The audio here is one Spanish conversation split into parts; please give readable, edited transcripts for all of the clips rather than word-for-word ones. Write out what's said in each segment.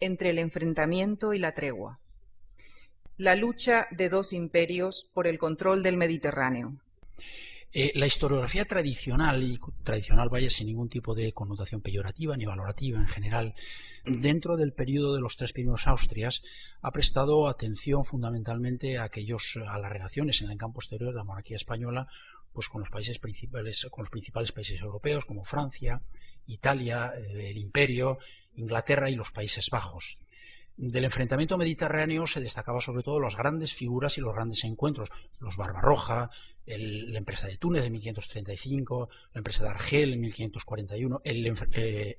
entre el enfrentamiento y la tregua. La lucha de dos imperios por el control del Mediterráneo. La historiografía tradicional, y tradicional vaya sin ningún tipo de connotación peyorativa ni valorativa en general, dentro del periodo de los tres primeros Austrias, ha prestado atención fundamentalmente a las relaciones en el campo exterior de la monarquía española, pues con los principales países europeos como Francia, Italia, el Imperio, Inglaterra y los Países Bajos. Del enfrentamiento mediterráneo se destacaba sobre todo las grandes figuras y los grandes encuentros, los Barbarroja, la empresa de Túnez en 1535, la empresa de Argel en 1541, el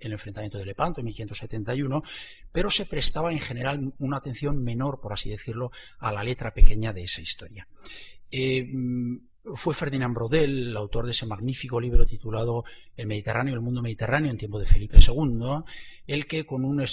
enfrentamiento de Lepanto en 1571, pero se prestaba en general una atención menor, por así decirlo, a la letra pequeña de esa historia. Fue Ferdinand Braudel, el autor de ese magnífico libro titulado El Mediterráneo, el mundo mediterráneo en tiempo de Felipe II, el que con un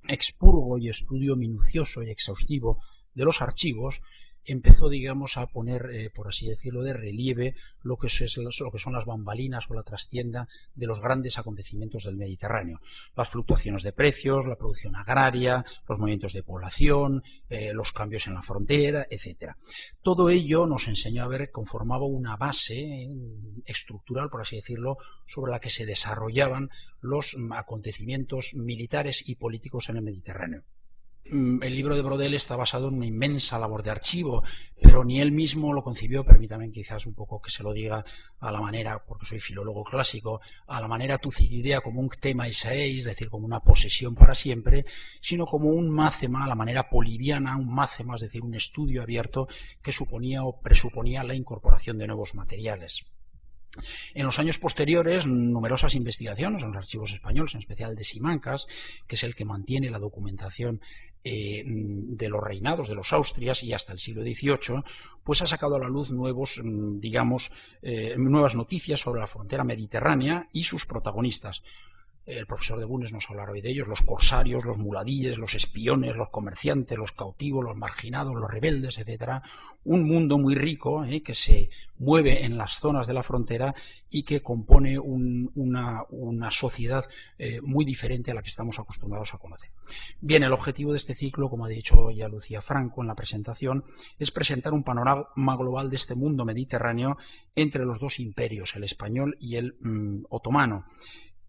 expurgo y estudio minucioso y exhaustivo de los archivos empezó, digamos, a poner, por así decirlo, de relieve lo que son las bambalinas o la trastienda de los grandes acontecimientos del Mediterráneo. Las fluctuaciones de precios, la producción agraria, los movimientos de población, los cambios en la frontera, etc. Todo ello nos enseñó a ver que conformaba una base estructural, por así decirlo, sobre la que se desarrollaban los acontecimientos militares y políticos en el Mediterráneo. El libro de Braudel está basado en una inmensa labor de archivo, pero ni él mismo lo concibió, permítame quizás un poco que se lo diga a la manera, porque soy filólogo clásico, a la manera Tucídidea como un tema isaei, es decir, como una posesión para siempre, sino como un mácema, a la manera poliviana, un mácema, es decir, un estudio abierto que suponía o presuponía la incorporación de nuevos materiales. En los años posteriores, numerosas investigaciones en los archivos españoles, en especial el de Simancas, que es el que mantiene la documentación de los reinados de los Austrias y hasta el siglo XVIII, pues ha sacado a la luz nuevas noticias sobre la frontera mediterránea y sus protagonistas. El profesor de Bundes nos hablará hoy de ellos: los corsarios, los muladíes, los espiones, los comerciantes, los cautivos, los marginados, los rebeldes, etc. Un mundo muy rico que se mueve en las zonas de la frontera y que compone una sociedad muy diferente a la que estamos acostumbrados a conocer. Bien, el objetivo de este ciclo, como ha dicho ya Lucía Franco en la presentación, es presentar un panorama global de este mundo mediterráneo entre los dos imperios, el español y el otomano,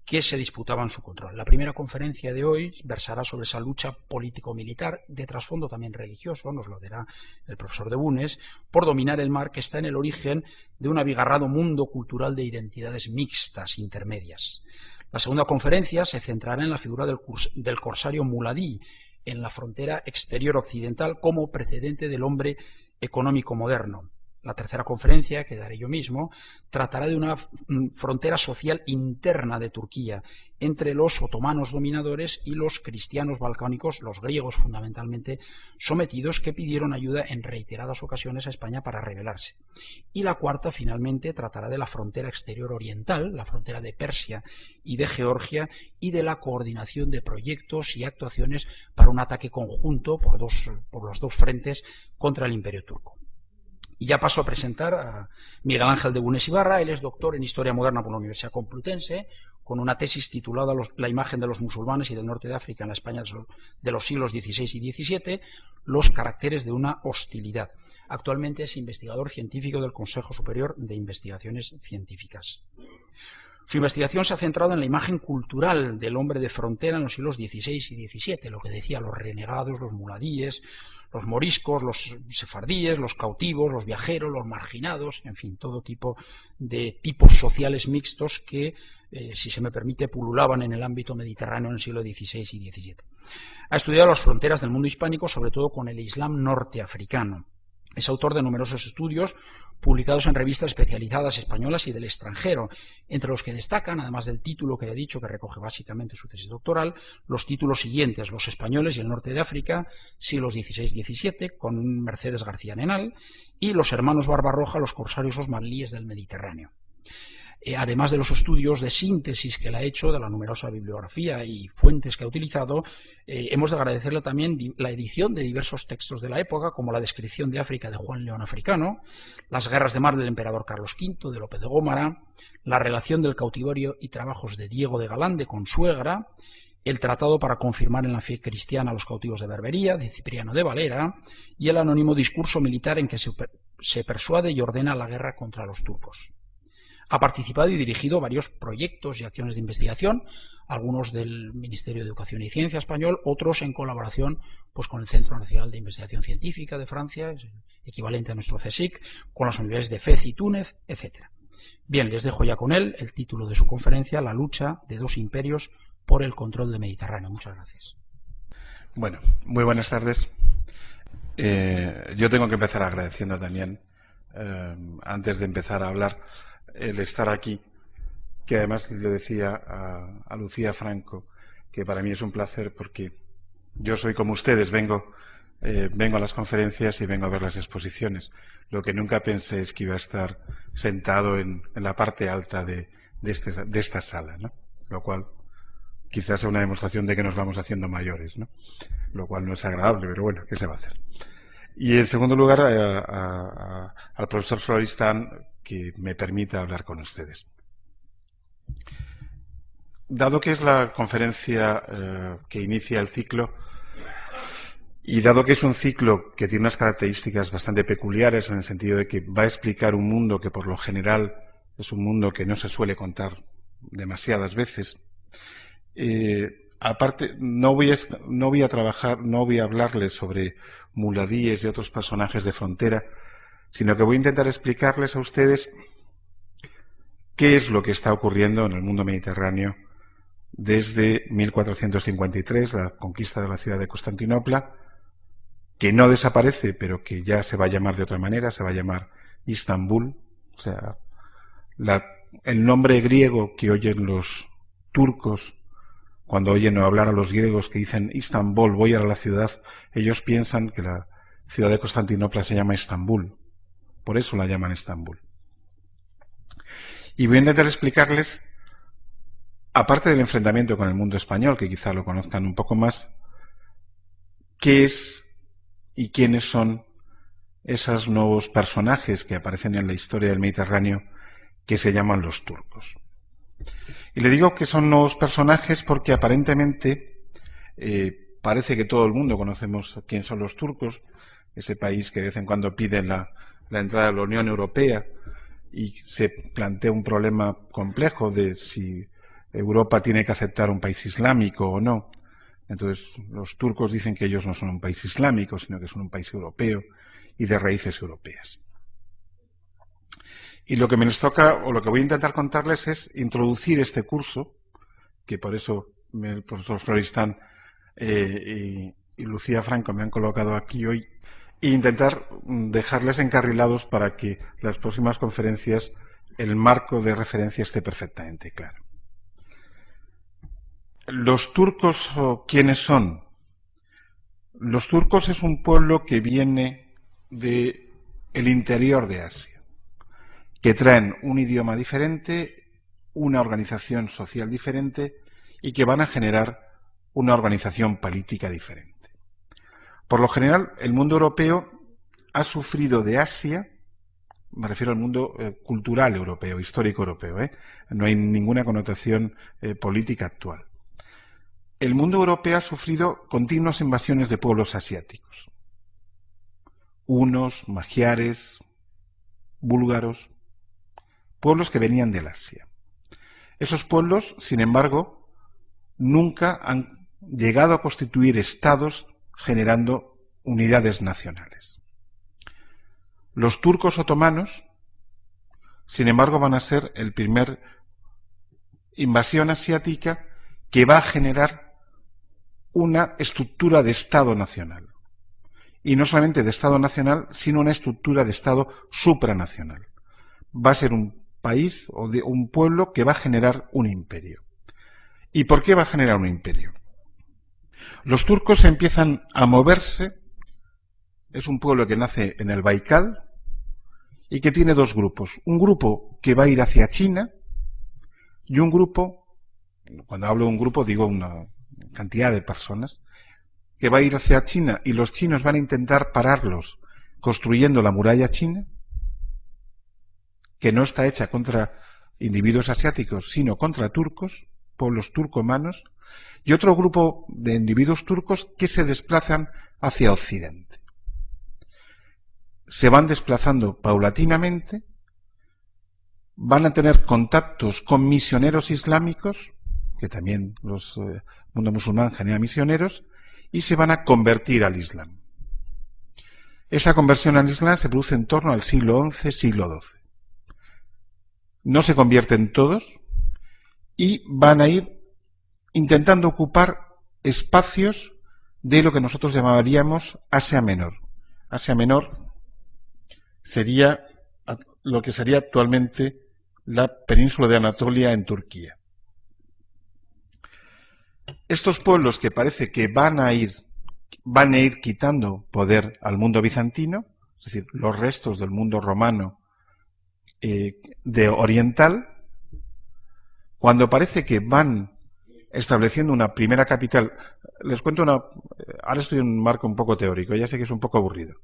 que se disputaban su control. La primera conferencia de hoy versará sobre esa lucha político-militar, de trasfondo también religioso, nos lo dirá el profesor de Bundes, por dominar el mar, que está en el origen de un abigarrado mundo cultural de identidades mixtas, intermedias. La segunda conferencia se centrará en la figura del corsario muladí en la frontera exterior occidental como precedente del hombre económico moderno. La tercera conferencia, que daré yo mismo, tratará de una frontera social interna de Turquía entre los otomanos dominadores y los cristianos balcánicos, los griegos fundamentalmente, sometidos, que pidieron ayuda en reiteradas ocasiones a España para rebelarse. Y la cuarta, finalmente, tratará de la frontera exterior oriental, la frontera de Persia y de Georgia, y de la coordinación de proyectos y actuaciones para un ataque conjunto por los dos frentes contra el Imperio turco. Y ya paso a presentar a Miguel Ángel de Bundes Ibarra. Él es doctor en Historia Moderna por la Universidad Complutense, con una tesis titulada La imagen de los musulmanes y del norte de África en la España de los siglos XVI y XVII, los caracteres de una hostilidad. Actualmente es investigador científico del Consejo Superior de Investigaciones Científicas. Su investigación se ha centrado en la imagen cultural del hombre de frontera en los siglos XVI y XVII, lo que decía, los renegados, los muladíes, los moriscos, los sefardíes, los cautivos, los viajeros, los marginados, en fin, todo tipo de tipos sociales mixtos que, si se me permite, pululaban en el ámbito mediterráneo en el siglo XVI y XVII. Ha estudiado las fronteras del mundo hispánico, sobre todo con el Islam norteafricano. Es autor de numerosos estudios publicados en revistas especializadas españolas y del extranjero, entre los que destacan, además del título que he dicho, que recoge básicamente su tesis doctoral, los títulos siguientes: Los españoles y el norte de África, siglos XVI y XVII, con Mercedes García Nenal, y Los hermanos Barbarroja, los corsarios osmanlíes del Mediterráneo. Además de los estudios de síntesis que él ha hecho, de la numerosa bibliografía y fuentes que ha utilizado, hemos de agradecerle también la edición de diversos textos de la época, como la descripción de África de Juan León Africano, las guerras de mar del emperador Carlos V, de López de Gómara, la relación del cautiverio y trabajos de Diego de Galán, de Consuegra, el Tratado para confirmar en la fe cristiana a los cautivos de Berbería, de Cipriano de Valera, y el anónimo discurso militar en que se persuade y ordena la guerra contra los turcos. Ha participado y dirigido varios proyectos y acciones de investigación, algunos del Ministerio de Educación y Ciencia español, otros en colaboración pues, con el Centro Nacional de Investigación Científica de Francia, es el equivalente a nuestro CSIC, con las universidades de Fez y Túnez, etc. Bien, les dejo ya con él el título de su conferencia, La lucha de dos imperios por el control del Mediterráneo. Muchas gracias. Bueno, muy buenas tardes. Yo tengo que empezar agradeciendo también, antes de empezar a hablar, el estar aquí, que además le decía a Lucía Franco que para mí es un placer porque yo soy como ustedes, vengo a las conferencias y vengo a ver las exposiciones. Lo que nunca pensé es que iba a estar sentado en la parte alta de esta sala, ¿no? Lo cual quizás sea una demostración de que nos vamos haciendo mayores, ¿no? Lo cual no es agradable, pero bueno, ¿qué se va a hacer? Y en segundo lugar, al profesor Florestan, que me permita hablar con ustedes. Dado que es la conferencia que inicia el ciclo, y dado que es un ciclo que tiene unas características bastante peculiares en el sentido de que va a explicar un mundo que por lo general es un mundo que no se suele contar demasiadas veces, aparte, no voy a hablarles sobre muladíes y otros personajes de frontera, sino que voy a intentar explicarles a ustedes qué es lo que está ocurriendo en el mundo mediterráneo desde 1453, la conquista de la ciudad de Constantinopla, que no desaparece, pero que ya se va a llamar de otra manera, se va a llamar Istambul. O sea, el nombre griego que oyen los turcos cuando oyen hablar a los griegos que dicen Istambul, voy a la ciudad, ellos piensan que la ciudad de Constantinopla se llama Estambul. Por eso la llaman Estambul. Y voy a intentar explicarles, aparte del enfrentamiento con el mundo español, que quizá lo conozcan un poco más, qué es y quiénes son esos nuevos personajes que aparecen en la historia del Mediterráneo que se llaman los turcos. Y le digo que son nuevos personajes porque aparentemente parece que todo el mundo conocemos quién son los turcos, ese país que de vez en cuando pide la entrada a la Unión Europea y se plantea un problema complejo de si Europa tiene que aceptar un país islámico o no. Entonces los turcos dicen que ellos no son un país islámico, sino que son un país europeo y de raíces europeas. Y lo que me les toca, o lo que voy a intentar contarles, es introducir este curso, que por eso el profesor Florestan y Lucía Franco me han colocado aquí hoy, e intentar dejarles encarrilados para que las próximas conferencias el marco de referencia esté perfectamente claro. ¿Los turcos quiénes son? Los turcos es un pueblo que viene del interior de Asia, que traen un idioma diferente, una organización social diferente y que van a generar una organización política diferente. Por lo general, el mundo europeo ha sufrido de Asia, me refiero al mundo cultural europeo, histórico europeo, no hay ninguna connotación política actual. El mundo europeo ha sufrido continuas invasiones de pueblos asiáticos. Hunos, magiares, búlgaros, pueblos que venían del Asia. Esos pueblos, sin embargo, nunca han llegado a constituir estados generando unidades nacionales. Los turcos otomanos, sin embargo, van a ser el primer invasión asiática que va a generar una estructura de Estado nacional. Y no solamente de Estado nacional, sino una estructura de Estado supranacional. Va a ser un país o de un pueblo que va a generar un imperio. ¿Y por qué va a generar un imperio? Los turcos empiezan a moverse, es un pueblo que nace en el Baikal y que tiene dos grupos. Un grupo que va a ir hacia China y un grupo, cuando hablo de un grupo digo una cantidad de personas, que va a ir hacia China y los chinos van a intentar pararlos construyendo la muralla china, que no está hecha contra individuos asiáticos, sino contra turcos, pueblos turcomanos, y otro grupo de individuos turcos que se desplazan hacia Occidente. Se van desplazando paulatinamente, van a tener contactos con misioneros islámicos, que también el mundo musulmán genera misioneros, y se van a convertir al Islam. Esa conversión al Islam se produce en torno al siglo XI, siglo XII. No se convierten todos y van a ir intentando ocupar espacios de lo que nosotros llamaríamos Asia Menor. Asia Menor sería lo que sería actualmente la península de Anatolia en Turquía. Estos pueblos que parece que van a ir quitando poder al mundo bizantino, es decir, los restos del mundo romano de oriental, cuando parece que van estableciendo una primera capital, les cuento ahora estoy en un marco un poco teórico, ya sé que es un poco aburrido,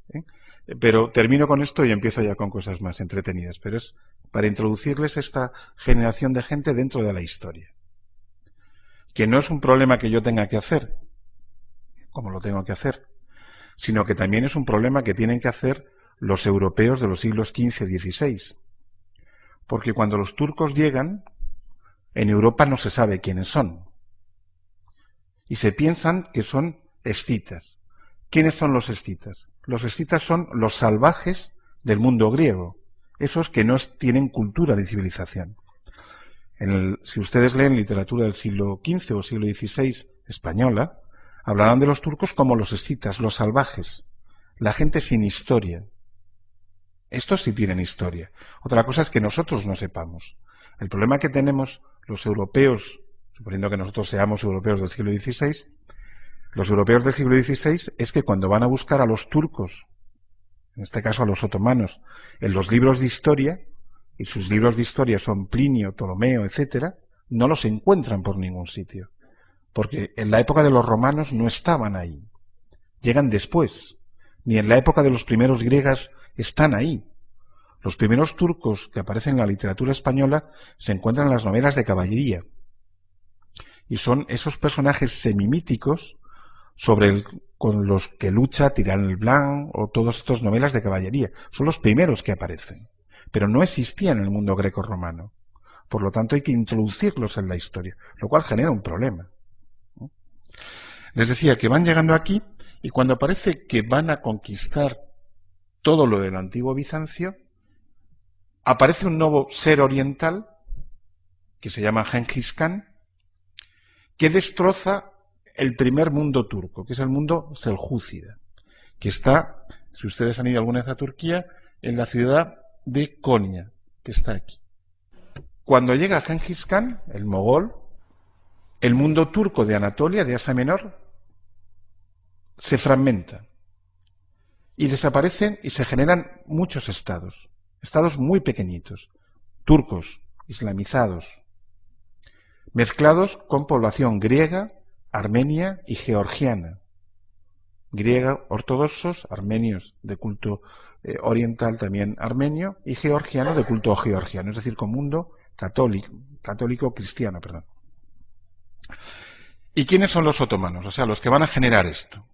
pero termino con esto y empiezo ya con cosas más entretenidas, pero es para introducirles esta generación de gente dentro de la historia, que no es un problema que yo tenga que hacer, como lo tengo que hacer, sino que también es un problema que tienen que hacer los europeos de los siglos XV y XVI. Porque cuando los turcos llegan, en Europa no se sabe quiénes son. Y se piensan que son escitas. ¿Quiénes son los escitas? Los escitas son los salvajes del mundo griego, esos que no tienen cultura ni civilización. Si ustedes leen literatura del siglo XV o siglo XVI española, hablarán de los turcos como los escitas, los salvajes, la gente sin historia. Estos sí tienen historia. Otra cosa es que nosotros no sepamos. El problema que tenemos los europeos, suponiendo que nosotros seamos europeos del siglo XVI, los europeos del siglo XVI es que cuando van a buscar a los turcos, en este caso a los otomanos, en los libros de historia, y sus libros de historia son Plinio, Ptolomeo, etcétera, no los encuentran por ningún sitio. Porque en la época de los romanos no estaban ahí. Llegan después. Ni en la época de los primeros griegos están ahí. Los primeros turcos que aparecen en la literatura española se encuentran en las novelas de caballería. Y son esos personajes semimíticos con los que lucha Tirán el Blanc o todas estas novelas de caballería. Son los primeros que aparecen. Pero no existían en el mundo greco-romano. Por lo tanto hay que introducirlos en la historia, lo cual genera un problema. Les decía que van llegando aquí y cuando parece que van a conquistar todo lo del antiguo Bizancio, aparece un nuevo ser oriental que se llama Gengis Khan, que destroza el primer mundo turco, que es el mundo seljúcida, que está, si ustedes han ido alguna vez a Turquía, en la ciudad de Konya, que está aquí. Cuando llega Gengis Khan, el mogol, el mundo turco de Anatolia, de Asia Menor, se fragmenta y desaparecen y se generan muchos estados muy pequeñitos, turcos, islamizados, mezclados con población griega, armenia y georgiana. Griega ortodoxos, armenios de culto oriental también armenio y georgiano de culto georgiano, es decir, con mundo católico cristiano, perdón. ¿Y quiénes son los otomanos? O sea, los que van a generar esto.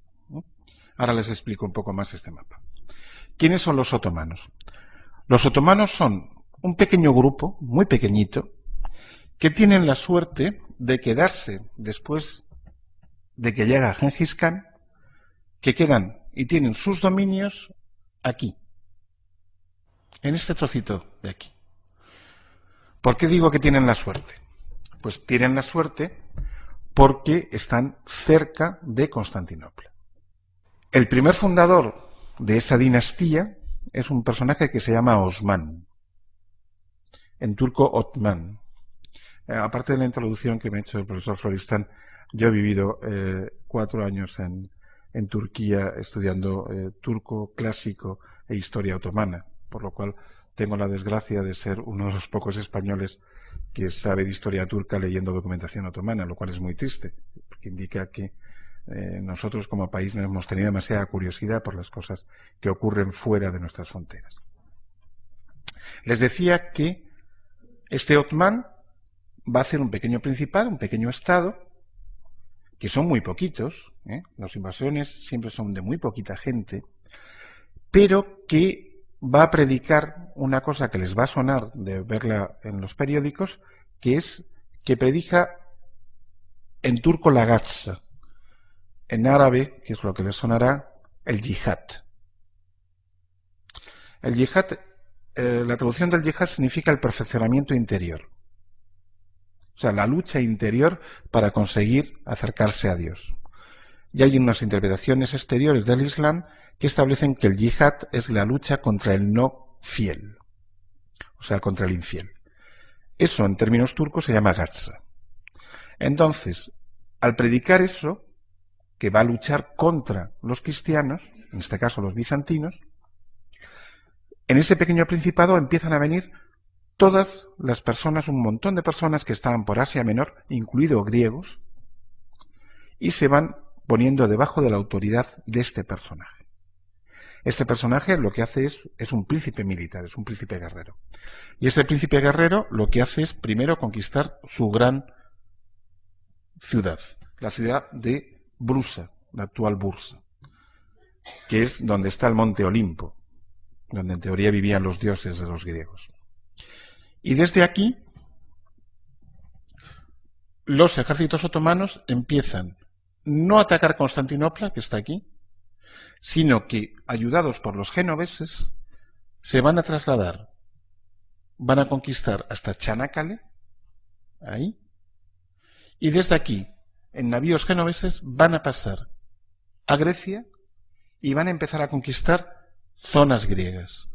Ahora les explico un poco más este mapa. ¿Quiénes son los otomanos? Los otomanos son un pequeño grupo, muy pequeñito, que tienen la suerte de quedarse después de que llega Gengis Khan, que quedan y tienen sus dominios aquí, en este trocito de aquí. ¿Por qué digo que tienen la suerte? Pues tienen la suerte porque están cerca de Constantinopla. El primer fundador de esa dinastía es un personaje que se llama Osman, en turco Otman. Aparte de la introducción que me ha hecho el profesor Floristán, yo he vivido 4 años en Turquía estudiando turco clásico e historia otomana, por lo cual tengo la desgracia de ser uno de los pocos españoles que sabe de historia turca leyendo documentación otomana, lo cual es muy triste, porque indica que nosotros como país no hemos tenido demasiada curiosidad por las cosas que ocurren fuera de nuestras fronteras. Les decía que este Otman va a hacer un pequeño principado, un pequeño estado, que son muy poquitos, las invasiones siempre son de muy poquita gente, pero que va a predicar una cosa que les va a sonar de verla en los periódicos, que es que predica en turco la gatsa, en árabe, que es lo que les sonará, el yihad. El yihad, la traducción del yihad significa el perfeccionamiento interior. O sea, la lucha interior para conseguir acercarse a Dios. Y hay unas interpretaciones exteriores del Islam que establecen que el yihad es la lucha contra el no fiel, o sea, contra el infiel. Eso en términos turcos se llama gatsa. Entonces, al predicar eso, que va a luchar contra los cristianos, en este caso los bizantinos, en ese pequeño principado empiezan a venir todas las personas, un montón de personas que estaban por Asia Menor, incluidos griegos, y se van poniendo debajo de la autoridad de este personaje. Este personaje lo que hace es un príncipe militar, es un príncipe guerrero. Y este príncipe guerrero lo que hace es primero conquistar su gran ciudad, la ciudad de Brusa, la actual Bursa, que es donde está el monte Olimpo, donde en teoría vivían los dioses de los griegos. Y desde aquí, los ejércitos otomanos empiezan no a atacar Constantinopla, que está aquí, sino que, ayudados por los genoveses, se van a trasladar, van a conquistar hasta Çanakkale, ahí, y desde aquí, en navíos genoveses, van a pasar a Grecia y van a empezar a conquistar zonas griegas.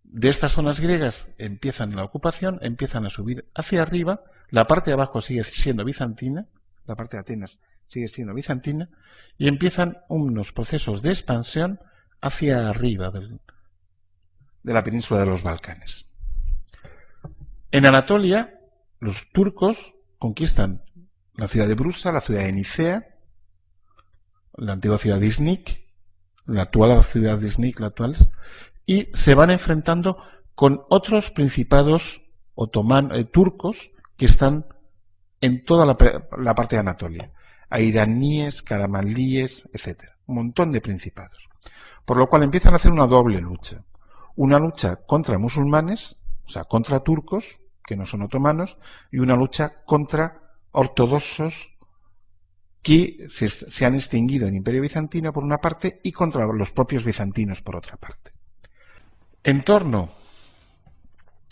De estas zonas griegas empiezan la ocupación, empiezan a subir hacia arriba, la parte de abajo sigue siendo bizantina, la parte de Atenas sigue siendo bizantina, y empiezan unos procesos de expansión hacia arriba de la península de los Balcanes. En Anatolia, los turcos conquistan la ciudad de Brusa, la ciudad de Nicea, la antigua ciudad de Iznik, la actual ciudad de Iznik, la actual, y se van enfrentando con otros principados turcos que están en toda la parte de Anatolia. Hay iraníes, caramanlíes, etc. Un montón de principados. Por lo cual empiezan a hacer una doble lucha. Una lucha contra musulmanes, o sea, contra turcos, que no son otomanos, y una lucha contra ortodoxos que se han extinguido en el Imperio Bizantino por una parte y contra los propios bizantinos por otra parte. En torno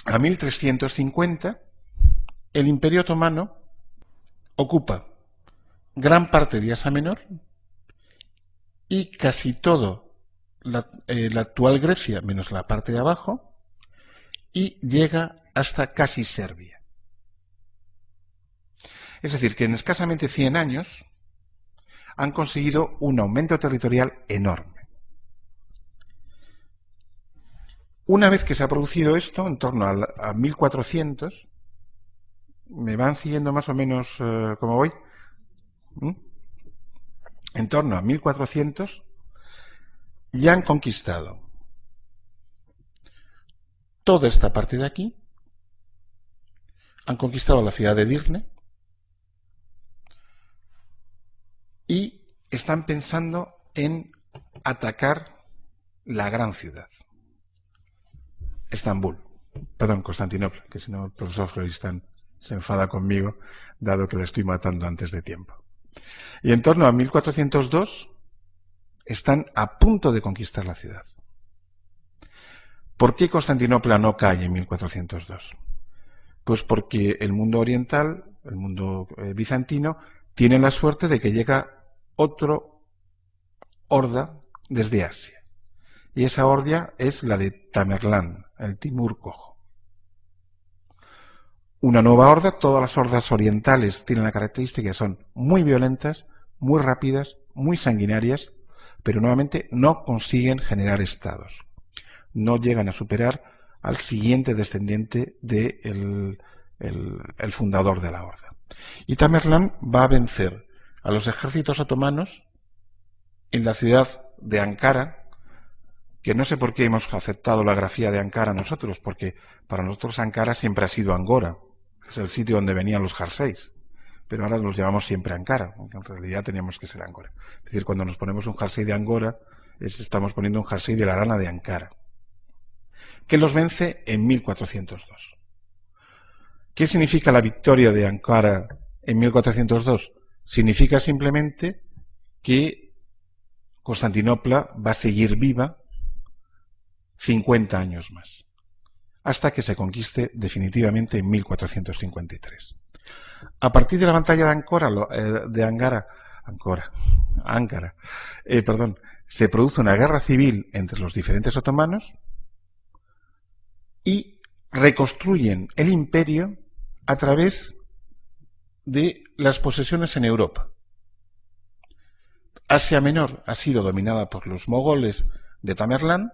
a 1350, el Imperio Otomano ocupa gran parte de Asia Menor y casi todo la actual Grecia, menos la parte de abajo, y llega hasta casi Serbia. Es decir, que en escasamente 100 años han conseguido un aumento territorial enorme. Una vez que se ha producido esto, en torno a 1400, ¿me van siguiendo más o menos cómo voy? En torno a 1400, ya han conquistado toda esta parte de aquí, han conquistado la ciudad de Edirne y están pensando en atacar la gran ciudad. Estambul, perdón, Constantinopla, que si no el profesor Floristán se enfada conmigo, dado que le estoy matando antes de tiempo. Y en torno a 1402 están a punto de conquistar la ciudad. ¿Por qué Constantinopla no cae en 1402? Pues porque el mundo oriental, el mundo bizantino, tiene la suerte de que llega otro horda desde Asia. Y esa horda es la de Tamerlán, el Timur Cojo. Una nueva horda, todas las hordas orientales tienen la característica que son muy violentas, muy rápidas, muy sanguinarias, pero nuevamente no consiguen generar estados. No llegan a superar al siguiente descendiente del el fundador de la horda. Y Tamerlán va a vencer a los ejércitos otomanos en la ciudad de Ankara, que no sé por qué hemos aceptado la grafía de Ankara nosotros, porque para nosotros Ankara siempre ha sido Angora, que es el sitio donde venían los jerseys, pero ahora los llamamos siempre Ankara, aunque en realidad teníamos que ser Angora. Es decir, cuando nos ponemos un jersey de Angora, estamos poniendo un jersey de la lana de Ankara, que los vence en 1402. ¿Qué significa la victoria de Ankara en 1402? Significa simplemente que Constantinopla va a seguir viva 50 años más, hasta que se conquiste definitivamente en 1453. A partir de la batalla de Ankara, se produce una guerra civil entre los diferentes otomanos y reconstruyen el imperio a través de las posesiones en Europa. Asia Menor ha sido dominada por los mogoles de Tamerlán,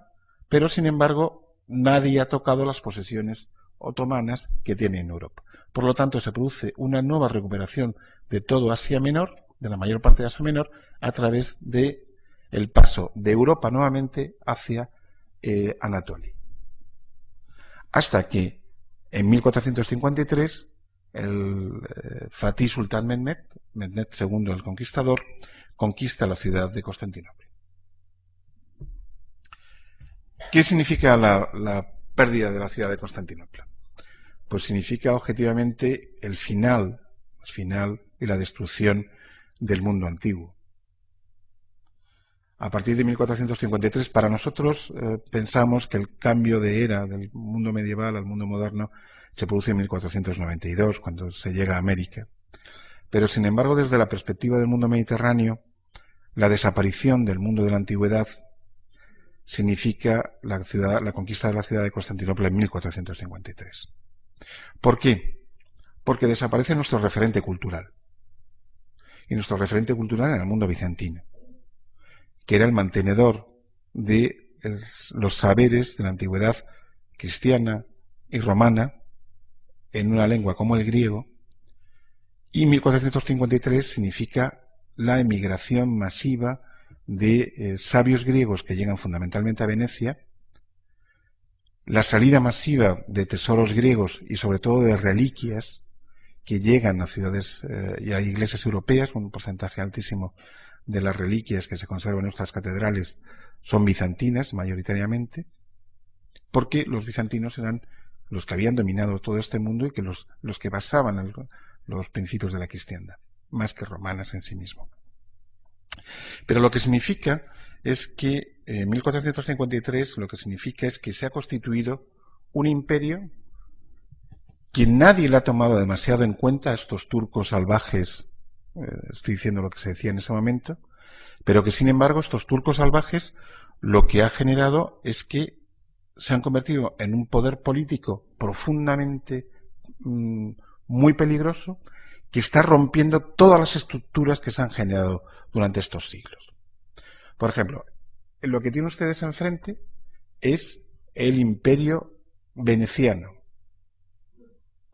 pero sin embargo nadie ha tocado las posesiones otomanas que tiene en Europa. Por lo tanto, se produce una nueva recuperación de todo Asia Menor, de la mayor parte de Asia Menor, a través de el paso de Europa nuevamente hacia Anatolia. Hasta que en 1453 el Fatih Sultán Mehmed II el Conquistador, conquista la ciudad de Constantinopla. ¿Qué significa la pérdida de la ciudad de Constantinopla? Pues significa objetivamente el final y la destrucción del mundo antiguo. A partir de 1453, para nosotros pensamos que el cambio de era del mundo medieval al mundo moderno se produce en 1492, cuando se llega a América. Pero, sin embargo, desde la perspectiva del mundo mediterráneo, la desaparición del mundo de la antigüedad significa la conquista de la ciudad de Constantinopla en 1453. ¿Por qué? Porque desaparece nuestro referente cultural. Y nuestro referente cultural en el mundo bizantino, que era el mantenedor de los saberes de la antigüedad cristiana y romana en una lengua como el griego, y 1453 significa la emigración masiva de sabios griegos que llegan fundamentalmente a Venecia, la salida masiva de tesoros griegos y sobre todo de reliquias que llegan a ciudades y a iglesias europeas. Un porcentaje altísimo de las reliquias que se conservan en nuestras catedrales son bizantinas mayoritariamente, porque los bizantinos eran los que habían dominado todo este mundo y que los que basaban los principios de la cristiandad, más que romanas en sí mismo. Pero lo que significa es que en 1453 lo que significa es que se ha constituido un imperio que nadie le ha tomado demasiado en cuenta a estos turcos salvajes, estoy diciendo lo que se decía en ese momento, pero que sin embargo estos turcos salvajes lo que ha generado es que se han convertido en un poder político profundamente muy peligroso, que está rompiendo todas las estructuras que se han generado durante estos siglos. Por ejemplo, lo que tienen ustedes enfrente es el imperio veneciano,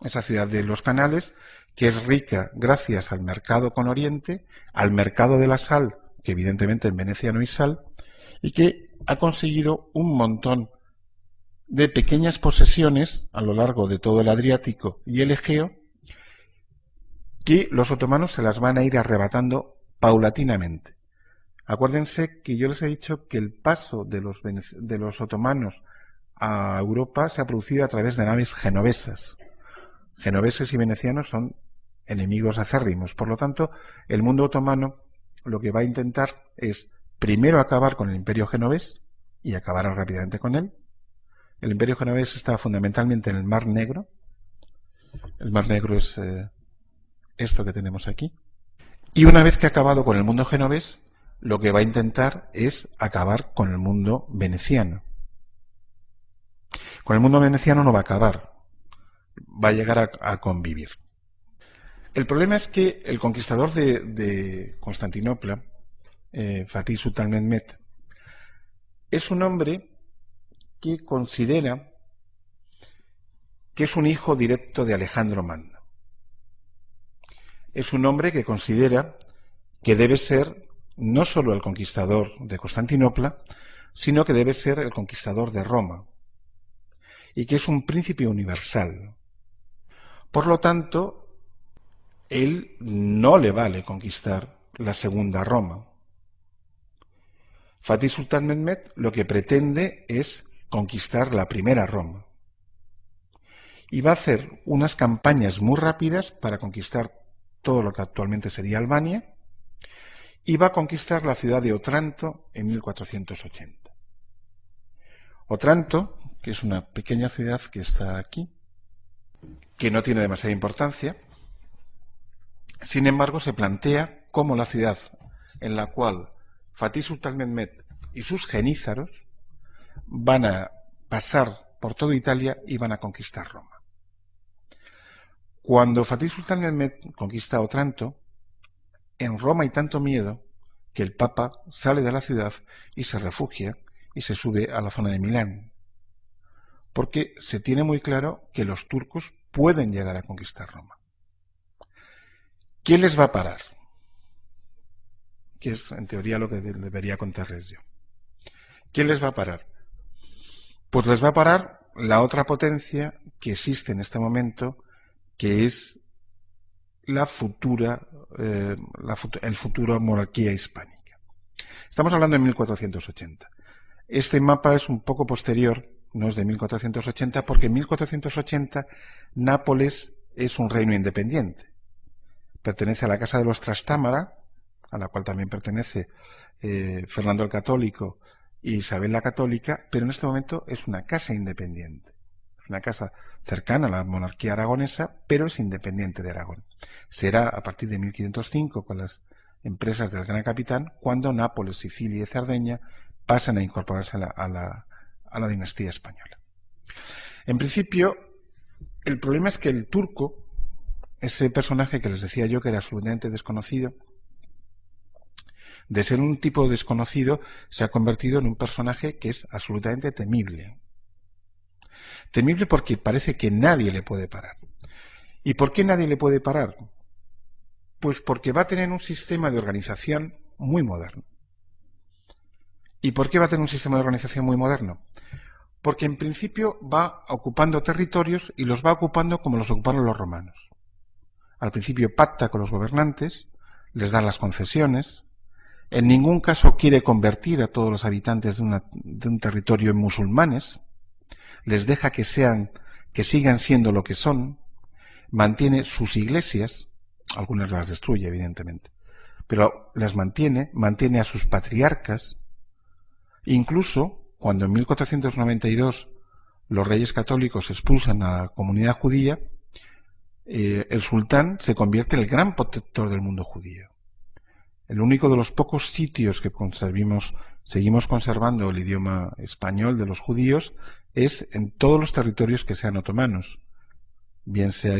esa ciudad de los canales, que es rica gracias al mercado con Oriente, al mercado de la sal, que evidentemente en Venecia no hay sal, y que ha conseguido un montón de pequeñas posesiones a lo largo de todo el Adriático y el Egeo, que los otomanos se las van a ir arrebatando paulatinamente. Acuérdense que yo les he dicho que el paso de los otomanos a Europa se ha producido a través de naves genovesas. Genoveses y venecianos son enemigos acérrimos. Por lo tanto, el mundo otomano lo que va a intentar es primero acabar con el imperio genovés, y acabará rápidamente con él. El imperio genovés está fundamentalmente en el Mar Negro. El Mar Negro es esto que tenemos aquí. Y una vez que ha acabado con el mundo genovés, lo que va a intentar es acabar con el mundo veneciano. Con el mundo veneciano no va a acabar, va a llegar a convivir. El problema es que el conquistador de Constantinopla, Fatih Sultán Mehmed, es un hombre que considera que es un hijo directo de Alejandro Magno. Es un hombre que considera que debe ser no solo el conquistador de Constantinopla, sino que debe ser el conquistador de Roma, y que es un príncipe universal. Por lo tanto, él no le vale conquistar la segunda Roma. Fatih Sultan Mehmed lo que pretende es conquistar la primera Roma. Y va a hacer unas campañas muy rápidas para conquistar todo lo que actualmente sería Albania, y va a conquistar la ciudad de Otranto en 1480. Otranto, que es una pequeña ciudad que está aquí, que no tiene demasiada importancia, sin embargo se plantea como la ciudad en la cual Fatih Sultan Mehmed y sus genízaros van a pasar por toda Italia y van a conquistar Roma. Cuando Fatih Sultan Mehmed conquista Otranto, en Roma hay tanto miedo que el Papa sale de la ciudad y se refugia y se sube a la zona de Milán, porque se tiene muy claro que los turcos pueden llegar a conquistar Roma. ¿Quién les va a parar? Que es en teoría lo que debería contarles yo. ¿Quién les va a parar? Pues les va a parar la otra potencia que existe en este momento, que es el futuro monarquía hispánica. Estamos hablando de 1480. Este mapa es un poco posterior, no es de 1480, porque en 1480 Nápoles es un reino independiente. Pertenece a la Casa de los Trastámara, a la cual también pertenece Fernando el Católico y Isabel la Católica, pero en este momento es una casa independiente. Es una casa cercana a la monarquía aragonesa, pero es independiente de Aragón. Será a partir de 1505, con las empresas del Gran Capitán, cuando Nápoles, Sicilia y Cerdeña pasan a incorporarse a la dinastía española. En principio, el problema es que el turco, ese personaje que les decía yo que era absolutamente desconocido, de ser un tipo desconocido, se ha convertido en un personaje que es absolutamente temible. Temible porque parece que nadie le puede parar. ¿Y por qué nadie le puede parar? Pues porque va a tener un sistema de organización muy moderno. ¿Y por qué va a tener un sistema de organización muy moderno? Porque en principio va ocupando territorios y los va ocupando como los ocuparon los romanos. Al principio pacta con los gobernantes, les da las concesiones, en ningún caso quiere convertir a todos los habitantes de un territorio en musulmanes, les deja que sigan siendo lo que son, mantiene sus iglesias, algunas las destruye evidentemente, pero las mantiene a sus patriarcas. Incluso cuando en 1492 los reyes católicos expulsan a la comunidad judía, el sultán se convierte en el gran protector del mundo judío. El único de los pocos sitios que seguimos conservando el idioma español de los judíos es en todos los territorios que sean otomanos, bien sea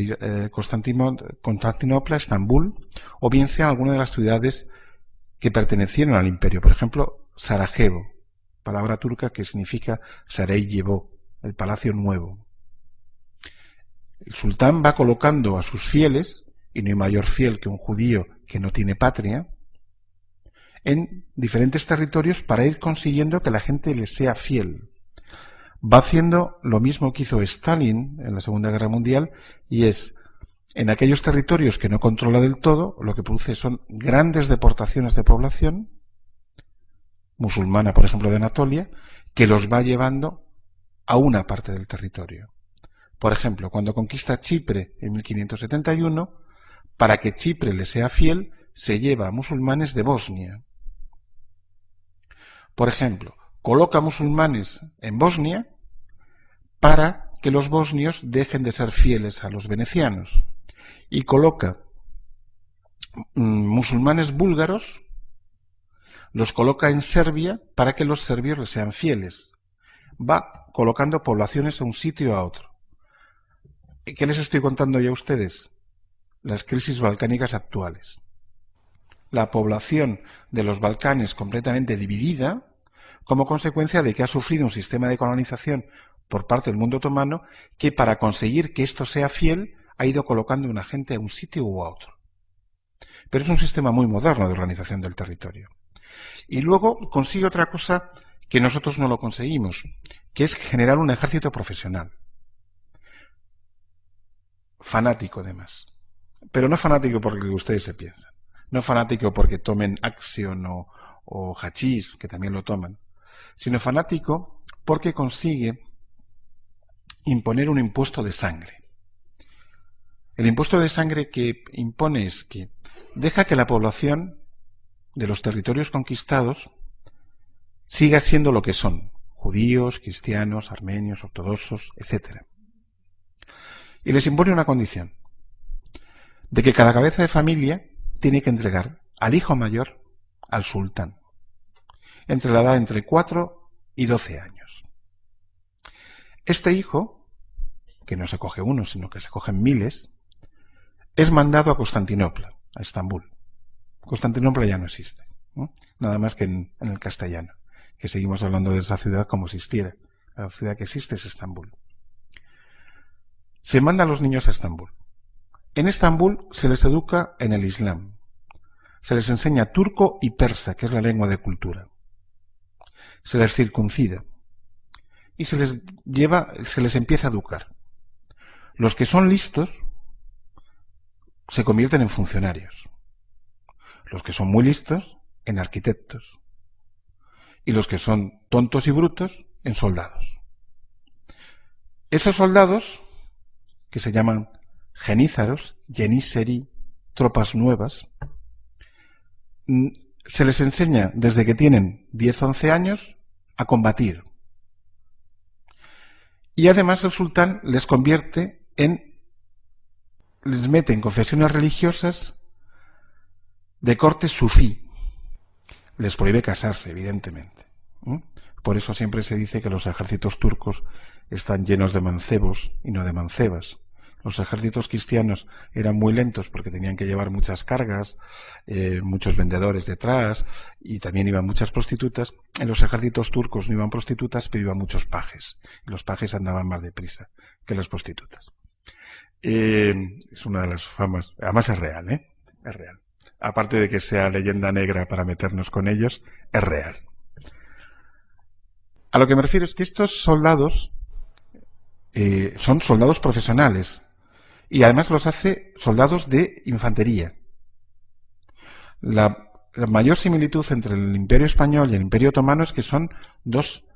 Constantinopla, Estambul, o bien sea alguna de las ciudades que pertenecieron al imperio. Por ejemplo, Sarajevo, palabra turca que significa Sarajevo, el palacio nuevo. El sultán va colocando a sus fieles, y no hay mayor fiel que un judío que no tiene patria, en diferentes territorios para ir consiguiendo que la gente le sea fiel. Va haciendo lo mismo que hizo Stalin en la Segunda Guerra Mundial, y es, en aquellos territorios que no controla del todo, lo que produce son grandes deportaciones de población, musulmana, por ejemplo, de Anatolia, que los va llevando a una parte del territorio. Por ejemplo, cuando conquista Chipre en 1571, para que Chipre le sea fiel, se lleva a musulmanes de Bosnia. Por ejemplo, coloca musulmanes en Bosnia para que los bosnios dejen de ser fieles a los venecianos. Y coloca musulmanes búlgaros, los coloca en Serbia para que los serbios les sean fieles. Va colocando poblaciones a un sitio a otro. ¿Qué les estoy contando ya a ustedes? Las crisis balcánicas actuales. La población de los Balcanes completamente dividida como consecuencia de que ha sufrido un sistema de colonización por parte del mundo otomano que, para conseguir que esto sea fiel, ha ido colocando una gente a un sitio u a otro. Pero es un sistema muy moderno de organización del territorio. Y luego consigue otra cosa que nosotros no lo conseguimos, que es generar un ejército profesional. fanático además. Pero no fanático porque ustedes se piensan. No fanático porque tomen Action o hachís, que también lo toman. Sino fanático porque consigue imponer un impuesto de sangre. El impuesto de sangre que impone es que deja que la población de los territorios conquistados siga siendo lo que son: judíos, cristianos, armenios, ortodoxos, etc. Y les impone una condición: de que cada cabeza de familia tiene que entregar al hijo mayor al sultán, entre la edad entre 4 y 12 años. Este hijo, que no se coge uno, sino que se cogen miles, es mandado a Constantinopla, a Estambul. Constantinopla ya no existe, ¿no? Nada más que en el castellano, que seguimos hablando de esa ciudad como existiera. La ciudad que existe es Estambul. Se manda a los niños a Estambul. En Estambul se les educa en el Islam. Se les enseña turco y persa, que es la lengua de cultura. Se les circuncida. Y se les empieza a educar. Los que son listos se convierten en funcionarios. Los que son muy listos, en arquitectos. Y los que son tontos y brutos, en soldados. Esos soldados, que se llaman genízaros, genisseri, tropas nuevas, se les enseña desde que tienen 10-11 años a combatir. Y además el sultán les mete en confesiones religiosas de corte sufí. Les prohíbe casarse, evidentemente. Por eso siempre se dice que los ejércitos turcos están llenos de mancebos y no de mancebas. Los ejércitos cristianos eran muy lentos porque tenían que llevar muchas cargas, muchos vendedores detrás, y también iban muchas prostitutas. En los ejércitos turcos no iban prostitutas, pero iban muchos pajes. Y los pajes andaban más deprisa que las prostitutas. Es una de las famas. Además es real, es real. Aparte de que sea leyenda negra para meternos con ellos, es real. A lo que me refiero es que estos soldados son soldados profesionales. Y además los hace soldados de infantería. La mayor similitud entre el Imperio Español y el Imperio Otomano es que son dos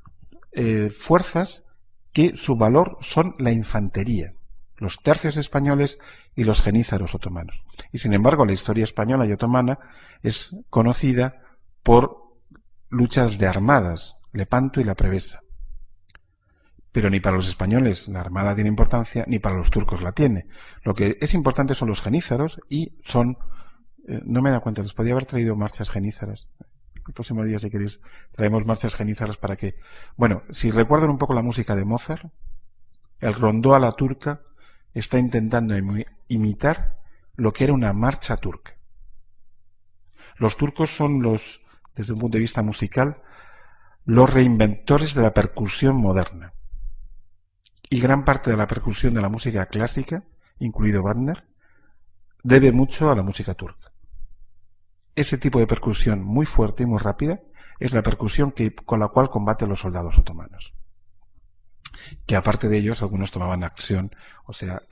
fuerzas que su valor son la infantería. Los tercios españoles y los genízaros otomanos. Y sin embargo, la historia española y otomana es conocida por luchas de armadas, Lepanto y la Prevesa. Pero ni para los españoles la armada tiene importancia, ni para los turcos la tiene. Lo que es importante son los genízaros y son... no me he dado cuenta, les podía haber traído marchas genízaras. El próximo día, si queréis, traemos marchas genízaras para que... Bueno, si recuerdan un poco la música de Mozart, el rondó a la turca está intentando imitar lo que era una marcha turca. Los turcos son desde un punto de vista musical, los reinventores de la percusión moderna. Y gran parte de la percusión de la música clásica, incluido Wagner, debe mucho a la música turca. Ese tipo de percusión muy fuerte y muy rápida es la percusión con la cual combaten los soldados otomanos. Que aparte de ellos, algunos tomaban acción, o sea,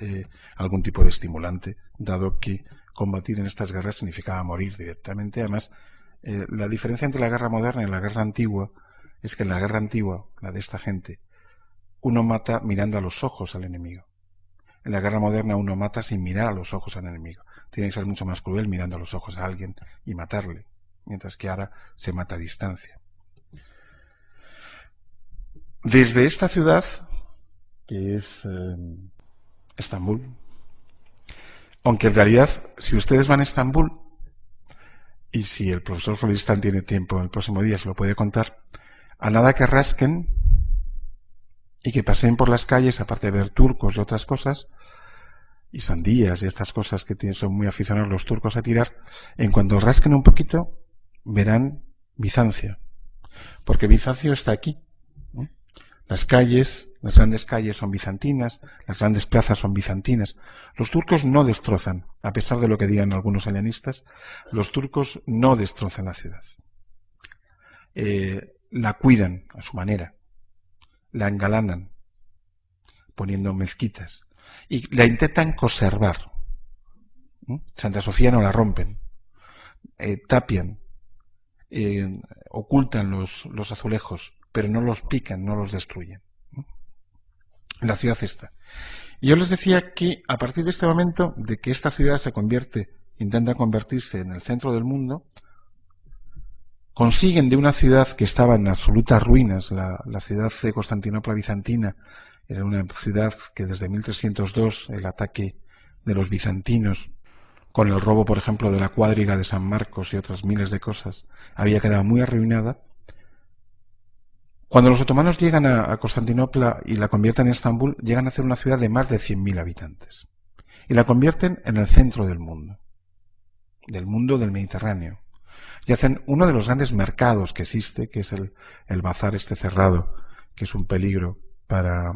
algún tipo de estimulante, dado que combatir en estas guerras significaba morir directamente. Además, la diferencia entre la guerra moderna y la guerra antigua es que en la guerra antigua, la de esta gente, uno mata mirando a los ojos al enemigo. En la guerra moderna uno mata sin mirar a los ojos al enemigo. Tiene que ser mucho más cruel mirando a los ojos a alguien y matarle, mientras que ahora se mata a distancia. Desde esta ciudad, que es Estambul, aunque en realidad, si ustedes van a Estambul, y si el profesor Florestan tiene tiempo el próximo día, se lo puede contar, a nada que rasquen y que paseen por las calles, aparte de ver turcos y otras cosas, y sandías y estas cosas que son muy aficionados los turcos a tirar, en cuanto rasquen un poquito, verán Bizancio. Porque Bizancio está aquí. Las calles, las grandes calles son bizantinas, las grandes plazas son bizantinas. Los turcos no destrozan, a pesar de lo que digan algunos helenistas, los turcos no destrozan la ciudad. La cuidan a su manera, la engalanan, poniendo mezquitas. y la intentan conservar. Santa Sofía no la rompen, tapian, ocultan los azulejos, pero no los pican, no los destruyen. La ciudad está. Y yo les decía que a partir de este momento, de que esta ciudad intenta convertirse en el centro del mundo, consiguen de una ciudad que estaba en absolutas ruinas, la ciudad de Constantinopla bizantina, era una ciudad que desde 1302, el ataque de los bizantinos, con el robo, por ejemplo, de la cuadriga de San Marcos y otras miles de cosas, había quedado muy arruinada. Cuando los otomanos llegan a Constantinopla y la convierten en Estambul, llegan a ser una ciudad de más de 100.000 habitantes. Y la convierten en el centro del mundo del Mediterráneo. Y hacen uno de los grandes mercados que existe, que es el bazar cerrado, que es un peligro para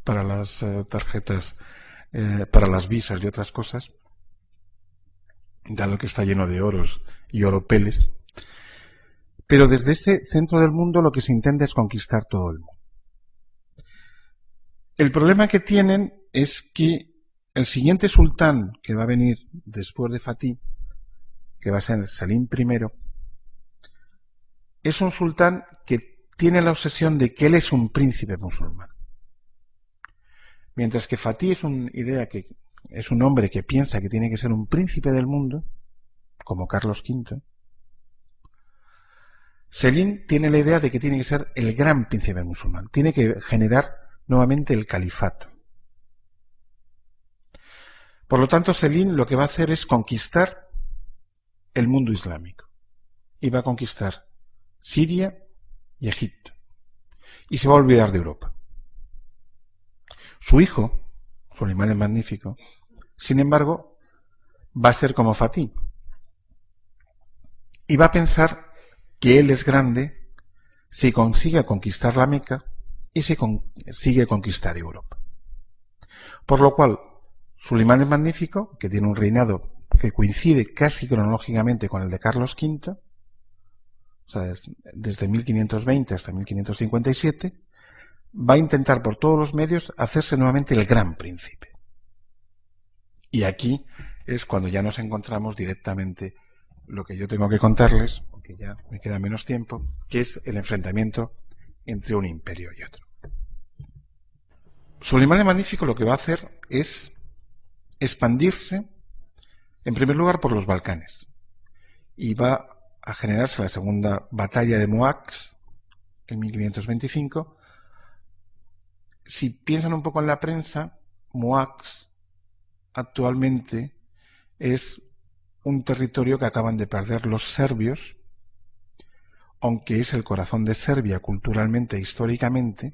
las tarjetas, para las visas y otras cosas, dado que está lleno de oros y oropeles. Pero desde ese centro del mundo lo que se intenta es conquistar todo el mundo. El problema que tienen es que el siguiente sultán que va a venir después de Fatih, que va a ser Selim I, es un sultán que tiene la obsesión de que él es un príncipe musulmán. Mientras que Fatih es un hombre que piensa que tiene que ser un príncipe del mundo, como Carlos V, Selim tiene la idea de que tiene que ser el gran príncipe musulmán, tiene que generar nuevamente el califato. Por lo tanto, Selim lo que va a hacer es conquistar el mundo islámico. Y va a conquistar Siria y Egipto. Y se va a olvidar de Europa. Su hijo, Solimán el Magnífico, sin embargo, va a ser como Fatih. Y va a pensar que él es grande si consigue conquistar la Meca y si consigue conquistar Europa. Por lo cual, Solimán el Magnífico, que tiene un reinado que coincide casi cronológicamente con el de Carlos V, o sea, desde 1520 hasta 1557, va a intentar por todos los medios hacerse nuevamente el gran príncipe. Y aquí es cuando ya nos encontramos directamente lo que yo tengo que contarles, porque ya me queda menos tiempo, que es el enfrentamiento entre un imperio y otro. Solimán el Magnífico lo que va a hacer es expandirse, en primer lugar, por los Balcanes. Y va a generarse la segunda batalla de Moax, en 1525. Si piensan un poco en la prensa, Moax actualmente es un territorio que acaban de perder los serbios, aunque es el corazón de Serbia culturalmente e históricamente,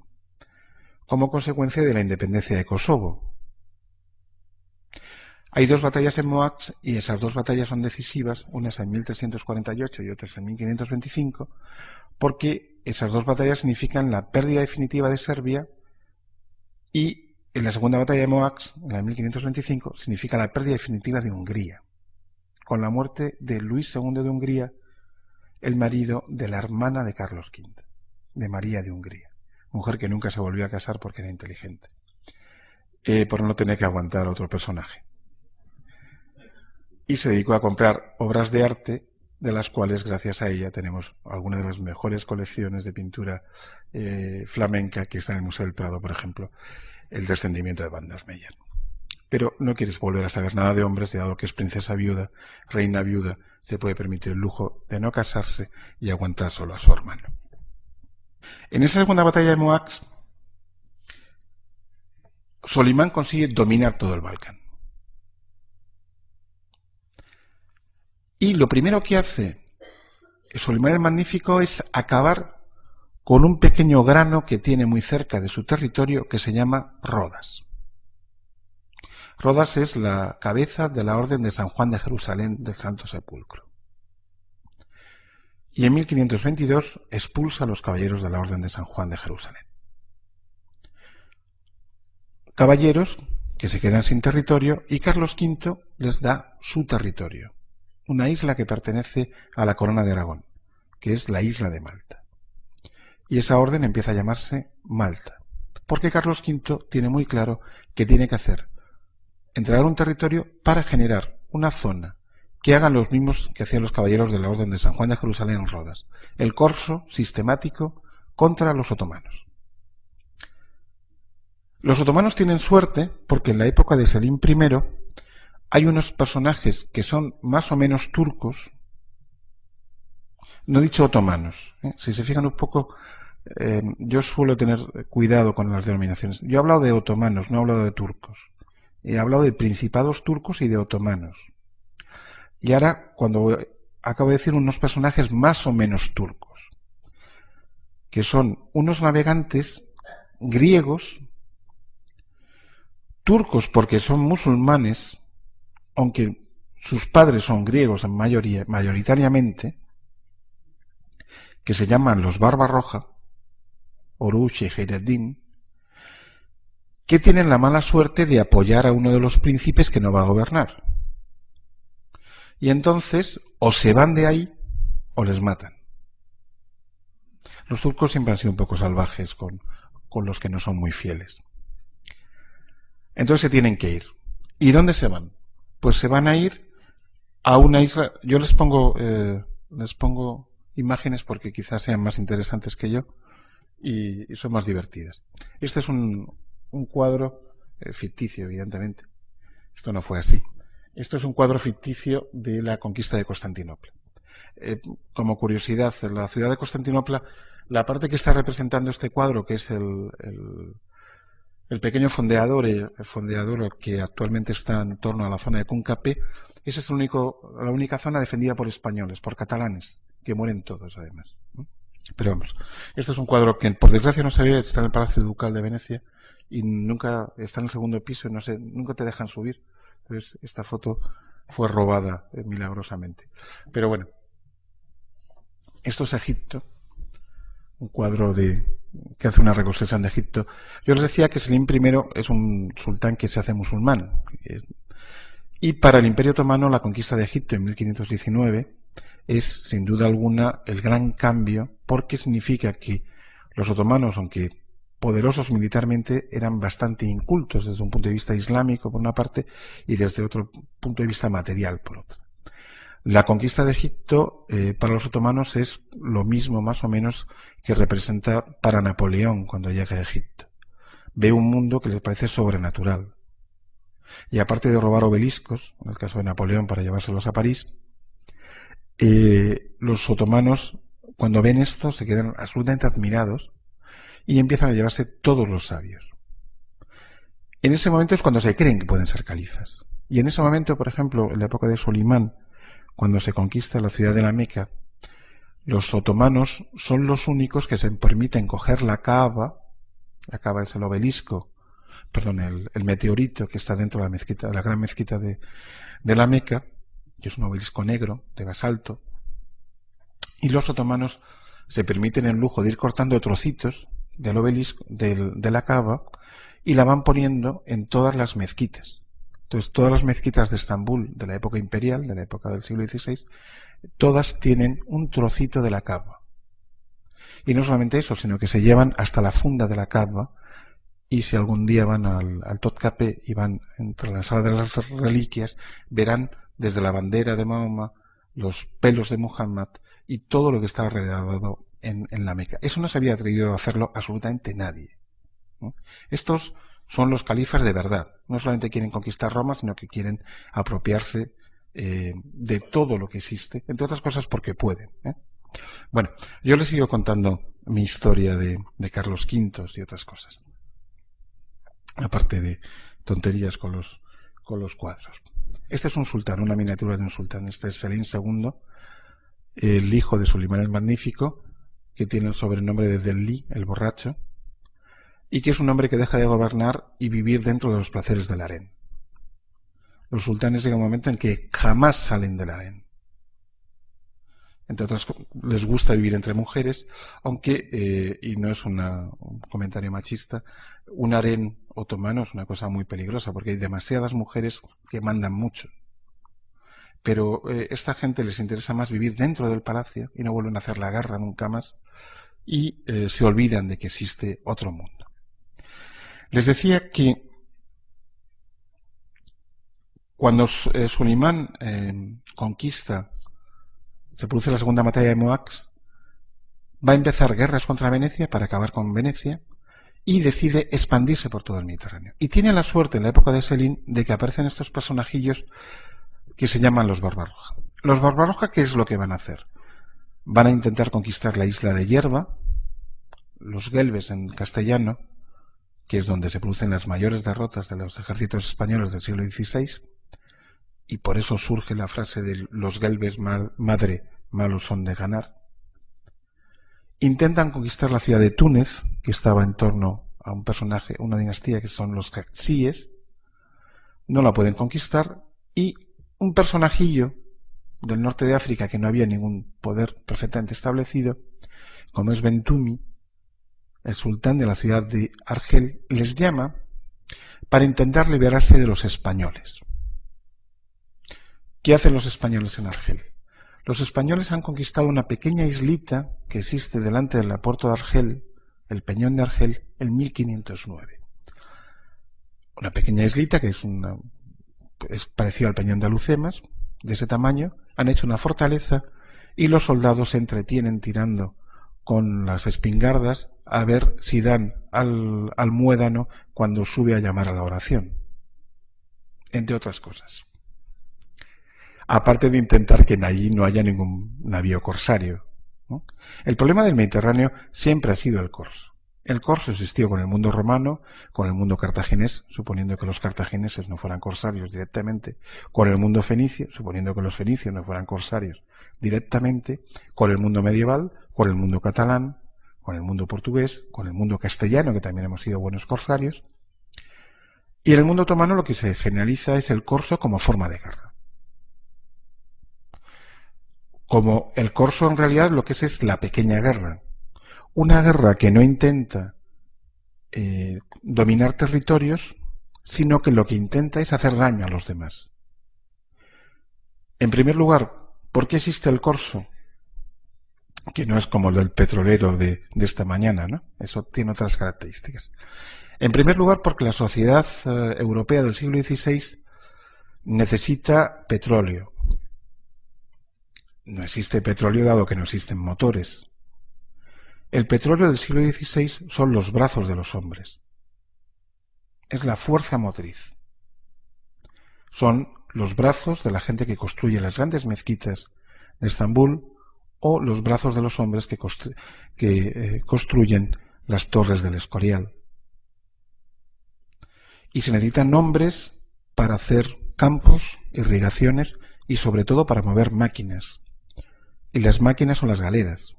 como consecuencia de la independencia de Kosovo. Hay dos batallas en Moax y esas dos batallas son decisivas, unas en 1348 y otras en 1525, porque esas dos batallas significan la pérdida definitiva de Serbia y en la segunda batalla de Moax, en la de 1525, significa la pérdida definitiva de Hungría, con la muerte de Luis II de Hungría, el marido de la hermana de Carlos V, de María de Hungría, mujer que nunca se volvió a casar porque era inteligente, por no tener que aguantar a otro personaje. Y se dedicó a comprar obras de arte, de las cuales, gracias a ella, tenemos algunas de las mejores colecciones de pintura flamenca que está en el Museo del Prado, por ejemplo, el Descendimiento de Van der Meyer. Pero no quieres volver a saber nada de hombres, dado que es princesa viuda, reina viuda, se puede permitir el lujo de no casarse y aguantar solo a su hermano. En esa segunda batalla de Moax, Solimán consigue dominar todo el Balcán. Y lo primero que hace Solimán el Magnífico es acabar con un pequeño grano que tiene muy cerca de su territorio que se llama Rodas. Rodas es la cabeza de la Orden de San Juan de Jerusalén del Santo Sepulcro. Y en 1522 expulsa a los caballeros de la Orden de San Juan de Jerusalén. Caballeros que se quedan sin territorio y Carlos V les da su territorio, una isla que pertenece a la Corona de Aragón, que es la isla de Malta. Y esa orden empieza a llamarse Malta, porque Carlos V tiene muy claro que tiene que hacer entregar un territorio para generar una zona que hagan los mismos que hacían los caballeros de la Orden de San Juan de Jerusalén en Rodas, el corso sistemático contra los otomanos. Los otomanos tienen suerte porque en la época de Selim I hay unos personajes que son más o menos turcos, no he dicho otomanos, si se fijan un poco, yo suelo tener cuidado con las denominaciones. Yo he hablado de otomanos, no he hablado de turcos. He hablado de principados turcos y de otomanos. Y ahora, cuando acabo de decir unos personajes más o menos turcos, que son unos navegantes griegos, turcos porque son musulmanes, aunque sus padres son griegos en mayoritariamente, que se llaman los Barbarroja, Oruç y Hayreddin, que tienen la mala suerte de apoyar a uno de los príncipes que no va a gobernar. Y entonces o se van de ahí o les matan. Los turcos siempre han sido un poco salvajes con los que no son muy fieles. Entonces se tienen que ir. ¿Y dónde se van? Pues se van a ir a una isla. Yo les pongo imágenes porque quizás sean más interesantes que yo y son más divertidas. Este es un cuadro ficticio, evidentemente. Esto no fue así. Esto es un cuadro ficticio de la conquista de Constantinopla. Como curiosidad, en la ciudad de Constantinopla, la parte que está representando este cuadro, que es el pequeño fondeador, el fondeador que actualmente está en torno a la zona de Cúncapé, esa es la única zona defendida por españoles, por catalanes, que mueren todos además. Pero vamos, esto es un cuadro que por desgracia no se ve, está en el Palacio Ducal de Venecia y nunca está en el segundo piso, no sé, nunca te dejan subir. Entonces esta foto fue robada milagrosamente. Pero bueno, esto es Egipto, un cuadro que hace una reconstrucción de Egipto. Yo les decía que Selim I es un sultán que se hace musulmán. Y para el Imperio Otomano la conquista de Egipto en 1519 es, sin duda alguna, el gran cambio, porque significa que los otomanos, aunque poderosos militarmente, eran bastante incultos desde un punto de vista islámico, por una parte, y desde otro punto de vista material, por otra. La conquista de Egipto para los otomanos es lo mismo, más o menos, que representa para Napoleón cuando llega a Egipto. Ve un mundo que les parece sobrenatural. Y aparte de robar obeliscos, en el caso de Napoleón para llevárselos a París, los otomanos, cuando ven esto, se quedan absolutamente admirados y empiezan a llevarse todos los sabios. En ese momento es cuando se creen que pueden ser califas. Y en ese momento, por ejemplo, en la época de Solimán, cuando se conquista la ciudad de la Meca, los otomanos son los únicos que se permiten coger la Kaaba es el obelisco, el meteorito que está dentro de la mezquita, de la gran mezquita de la Meca, que es un obelisco negro de basalto, y los otomanos se permiten el lujo de ir cortando trocitos del obelisco, de la Kaaba, y la van poniendo en todas las mezquitas. Entonces, todas las mezquitas de Estambul, de la época imperial, de la época del siglo XVI, todas tienen un trocito de la Kaaba. Y no solamente eso, sino que se llevan hasta la funda de la Kaaba, y si algún día van al Topkapi y van entre la sala de las reliquias, verán desde la bandera de Mahoma, los pelos de Muhammad y todo lo que está alrededor en la Meca. Eso no se había atrevido a hacerlo absolutamente nadie, ¿no? Estos son los califas de verdad. No solamente quieren conquistar Roma, sino que quieren apropiarse de todo lo que existe, entre otras cosas porque pueden. Bueno, yo les sigo contando mi historia de Carlos V y otras cosas, aparte de tonterías con los cuadros. Este es un sultán, una miniatura de un sultán. Este es Selim II, el hijo de Solimán el Magnífico, que tiene el sobrenombre de Delhi, el borracho, y que es un hombre que deja de gobernar y vivir dentro de los placeres del harén. Los sultanes llegan un momento en que jamás salen del harén. Entre otras, les gusta vivir entre mujeres, aunque, y no es un comentario machista, un harén otomano es una cosa muy peligrosa, porque hay demasiadas mujeres que mandan mucho. Pero esta gente les interesa más vivir dentro del palacio y no vuelven a hacer la guerra nunca más, y se olvidan de que existe otro mundo. Les decía que cuando Suleimán conquista, se produce la segunda batalla de Moax, va a empezar guerras contra Venecia para acabar con Venecia y decide expandirse por todo el Mediterráneo. Y tiene la suerte en la época de Selim de que aparecen estos personajillos que se llaman los Barbarroja. Los Barbarroja, ¿qué es lo que van a hacer? Van a intentar conquistar la isla de Yerba, los Guelbes en castellano, que es donde se producen las mayores derrotas de los ejércitos españoles del siglo XVI, y por eso surge la frase de los Guelbes madre, malos son de ganar. Intentan conquistar la ciudad de Túnez, que estaba en torno a un personaje, una dinastía que son los Caxíes. No la pueden conquistar y un personajillo del norte de África que no había ningún poder perfectamente establecido, como es Bentumi, el sultán de la ciudad de Argel, les llama para intentar liberarse de los españoles. ¿Qué hacen los españoles en Argel? Los españoles han conquistado una pequeña islita que existe delante del puerto de Argel, el Peñón de Argel, en 1509. Una pequeña islita que es parecida al Peñón de Alucemas, de ese tamaño. Han hecho una fortaleza y los soldados se entretienen tirando con las espingardas a ver si dan al muédano cuando sube a llamar a la oración, entre otras cosas. Aparte de intentar que allí no haya ningún navío corsario, ¿no? El problema del Mediterráneo siempre ha sido el corso. El corso existió con el mundo romano, con el mundo cartaginés, suponiendo que los cartagineses no fueran corsarios directamente, con el mundo fenicio, suponiendo que los fenicios no fueran corsarios directamente, con el mundo medieval, con el mundo catalán, con el mundo portugués, con el mundo castellano, que también hemos sido buenos corsarios. Y en el mundo otomano lo que se generaliza es el corso como forma de guerra. Como el corso en realidad lo que es la pequeña guerra. Una guerra que no intenta dominar territorios, sino que lo que intenta es hacer daño a los demás. En primer lugar, ¿por qué existe el corso? Que no es como el del petrolero de esta mañana, ¿no? Eso tiene otras características. En primer lugar, porque la sociedad europea del siglo XVI necesita petróleo. No existe petróleo dado que no existen motores. El petróleo del siglo XVI son los brazos de los hombres. Es la fuerza motriz. Son los brazos de la gente que construye las grandes mezquitas de Estambul o los brazos de los hombres que construyen las torres del Escorial. Y se necesitan hombres para hacer campos, irrigaciones y sobre todo para mover máquinas. Y las máquinas son las galeras.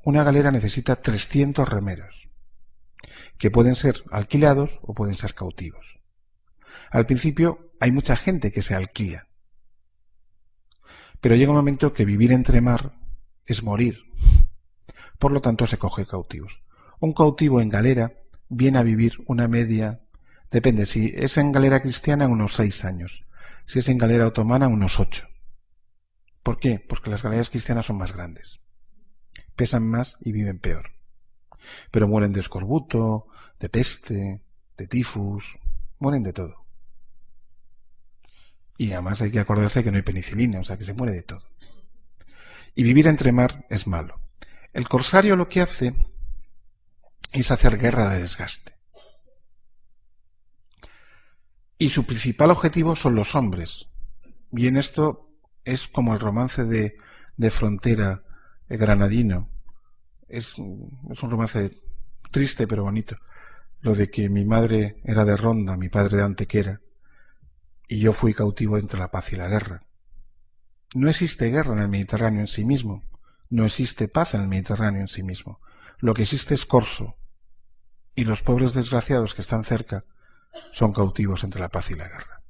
Una galera necesita 300 remeros, que pueden ser alquilados o pueden ser cautivos. Al principio hay mucha gente que se alquila, pero llega un momento que vivir entre mar es morir. Por lo tanto se coge cautivos. Un cautivo en galera viene a vivir una media, depende, si es en galera cristiana unos 6 años, si es en galera otomana unos 8. ¿Por qué? Porque las galeras cristianas son más grandes, pesan más y viven peor. Pero mueren de escorbuto, de peste, de tifus, mueren de todo. Y además hay que acordarse que no hay penicilina, o sea que se muere de todo. Y vivir entre mar es malo. El corsario lo que hace es hacer guerra de desgaste. Y su principal objetivo son los hombres. Y en esto es como el romance de frontera granadino. Es un romance triste pero bonito. Lo de que mi madre era de Ronda, mi padre de Antequera, y yo fui cautivo entre la paz y la guerra. No existe guerra en el Mediterráneo en sí mismo. No existe paz en el Mediterráneo en sí mismo. Lo que existe es corso. Y los pueblos desgraciados que están cerca son cautivos entre la paz y la guerra.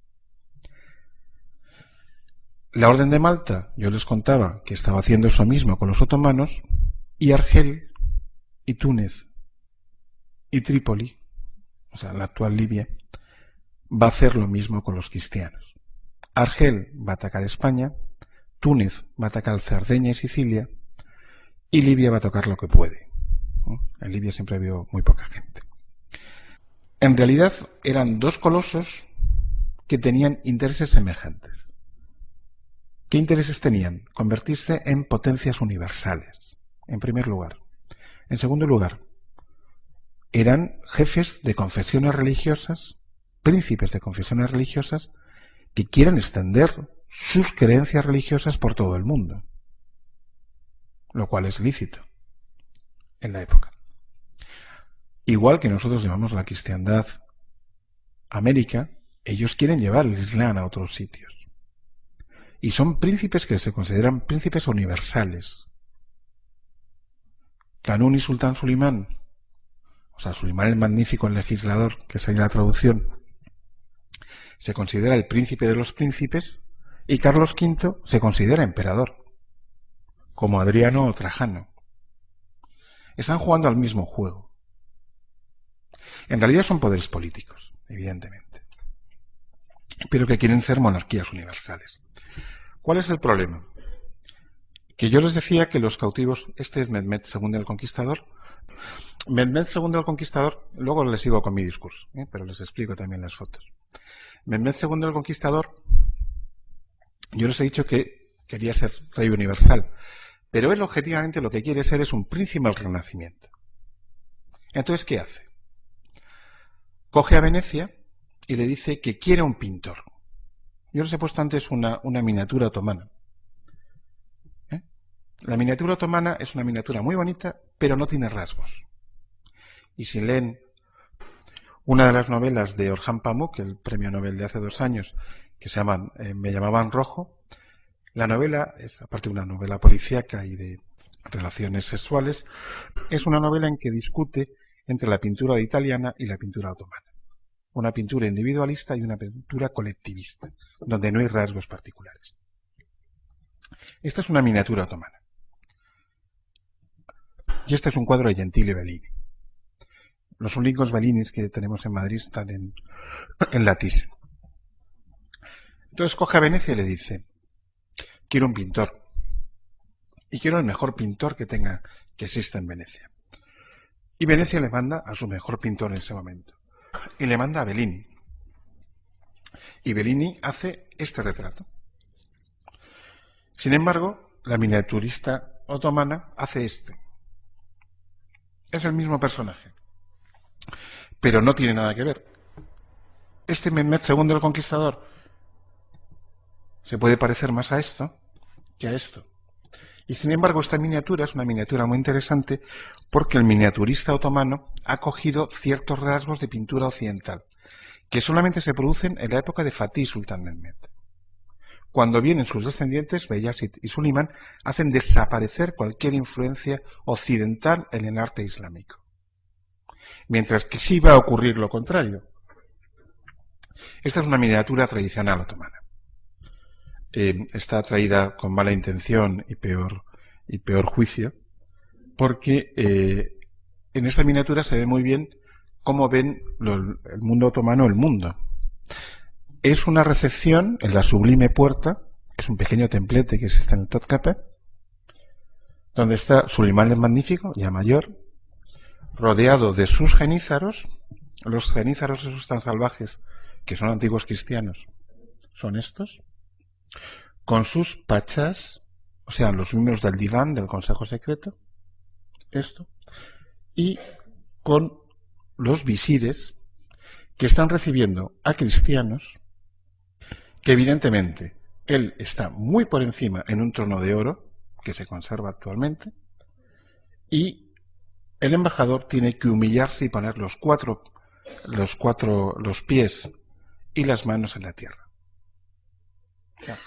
La Orden de Malta, yo les contaba que estaba haciendo eso mismo con los otomanos, y Argel, y Túnez, y Trípoli, o sea, la actual Libia, va a hacer lo mismo con los cristianos. Argel va a atacar España, Túnez va a atacar Cerdeña y Sicilia, y Libia va a tocar lo que puede. En Libia siempre ha habido muy poca gente. En realidad eran dos colosos que tenían intereses semejantes. ¿Qué intereses tenían? Convertirse en potencias universales, en primer lugar. En segundo lugar, eran jefes de confesiones religiosas, príncipes de confesiones religiosas, que quieren extender sus creencias religiosas por todo el mundo, lo cual es lícito en la época. Igual que nosotros llevamos la cristiandad a América, ellos quieren llevar el Islam a otros sitios. Y son príncipes que se consideran príncipes universales. Kanún y Sultán Sulimán, o sea, Sulimán el Magnífico, el legislador, que sería la traducción, se considera el príncipe de los príncipes, y Carlos V se considera emperador, como Adriano o Trajano. Están jugando al mismo juego. En realidad son poderes políticos, evidentemente, pero que quieren ser monarquías universales. ¿Cuál es el problema? Que yo les decía que los cautivos, este es Mehmed II el Conquistador. Mehmed II el Conquistador, luego les sigo con mi discurso, pero les explico también las fotos. Mehmed II el Conquistador, yo les he dicho que quería ser rey universal, pero él objetivamente lo que quiere ser es un príncipe del Renacimiento. Entonces, ¿qué hace? Coge a Venecia y le dice que quiere un pintor. Yo les he puesto antes una miniatura otomana. La miniatura otomana es una miniatura muy bonita, pero no tiene rasgos. Y si leen una de las novelas de Orhan Pamuk, el premio Nobel de hace 2 años, que se llaman Me llamaban Rojo, la novela es, aparte de una novela policíaca y de relaciones sexuales, es una novela en que discute entre la pintura italiana y la pintura otomana. Una pintura individualista y una pintura colectivista, donde no hay rasgos particulares. Esta es una miniatura otomana. Y este es un cuadro de Gentile Bellini. Los únicos Bellinis que tenemos en Madrid están en la Thyssen. Entonces coge a Venecia y le dice: quiero un pintor. Y quiero el mejor pintor que exista en Venecia. Y Venecia le manda a su mejor pintor en ese momento. Y le manda a Bellini. Y Bellini hace este retrato. Sin embargo, la miniaturista otomana hace este. Es el mismo personaje, pero no tiene nada que ver. Este Mehmed II el Conquistador se puede parecer más a esto que a esto. Y sin embargo, esta miniatura es una miniatura muy interesante porque el miniaturista otomano ha cogido ciertos rasgos de pintura occidental que solamente se producen en la época de Fatih Sultán Mehmed. Cuando vienen sus descendientes, Beyazid y Sulimán, hacen desaparecer cualquier influencia occidental en el arte islámico. Mientras que sí va a ocurrir lo contrario. Esta es una miniatura tradicional otomana. Está traída con mala intención y peor juicio, porque en esta miniatura se ve muy bien cómo ven el mundo otomano el mundo. Es una recepción en la Sublime Puerta, que es un pequeño templete que existe en el Topkapi, donde está Sulimán el Magnífico, ya mayor, rodeado de sus genízaros. Los genízaros esos tan salvajes, que son antiguos cristianos, son estos, con sus pachas, o sea, los miembros del diván, del Consejo Secreto, esto, y con los visires que están recibiendo a cristianos, que evidentemente él está muy por encima en un trono de oro, que se conserva actualmente, y el embajador tiene que humillarse y poner los pies y las manos en la tierra. O sea,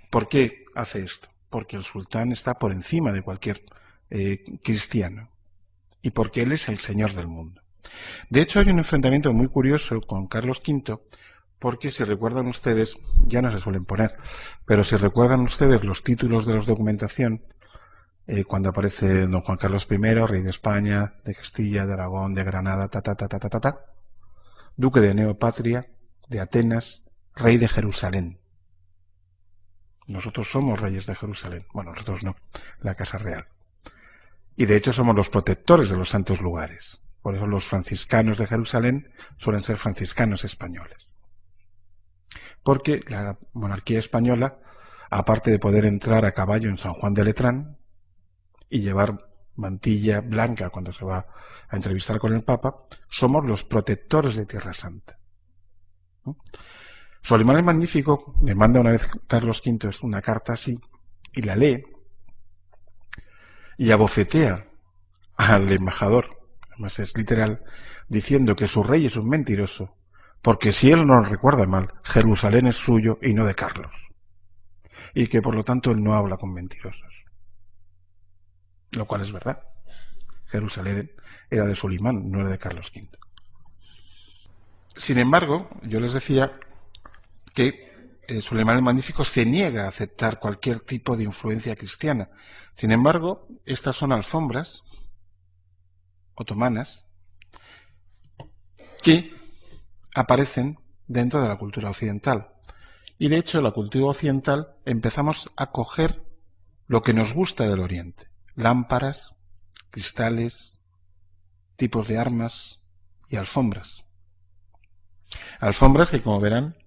¿por qué hace esto? Porque el sultán está por encima de cualquier cristiano y porque él es el señor del mundo. De hecho, hay un enfrentamiento muy curioso con Carlos V, porque si recuerdan ustedes, ya no se suelen poner, pero si recuerdan ustedes los títulos de la documentación, cuando aparece don Juan Carlos I, rey de España, de Castilla, de Aragón, de Granada, duque de Neopatria, de Atenas, rey de Jerusalén. Nosotros somos reyes de Jerusalén. Bueno, nosotros no, la Casa Real. Y de hecho somos los protectores de los santos lugares. Por eso los franciscanos de Jerusalén suelen ser franciscanos españoles. Porque la monarquía española, aparte de poder entrar a caballo en San Juan de Letrán y llevar mantilla blanca cuando se va a entrevistar con el Papa, somos los protectores de Tierra Santa. Solimán el Magnífico le manda una vez Carlos V una carta así y la lee y abofetea al embajador, además es literal, diciendo que su rey es un mentiroso, porque si él no recuerda mal, Jerusalén es suyo y no de Carlos, y que por lo tanto él no habla con mentirosos. Lo cual es verdad. Jerusalén era de Solimán, no era de Carlos V. Sin embargo, yo les decía que Solimán el Magnífico se niega a aceptar cualquier tipo de influencia cristiana. Sin embargo, estas son alfombras otomanas que aparecen dentro de la cultura occidental. Y de hecho, la cultura occidental empezamos a coger lo que nos gusta del Oriente. Lámparas, cristales, tipos de armas y alfombras. Alfombras que, como verán,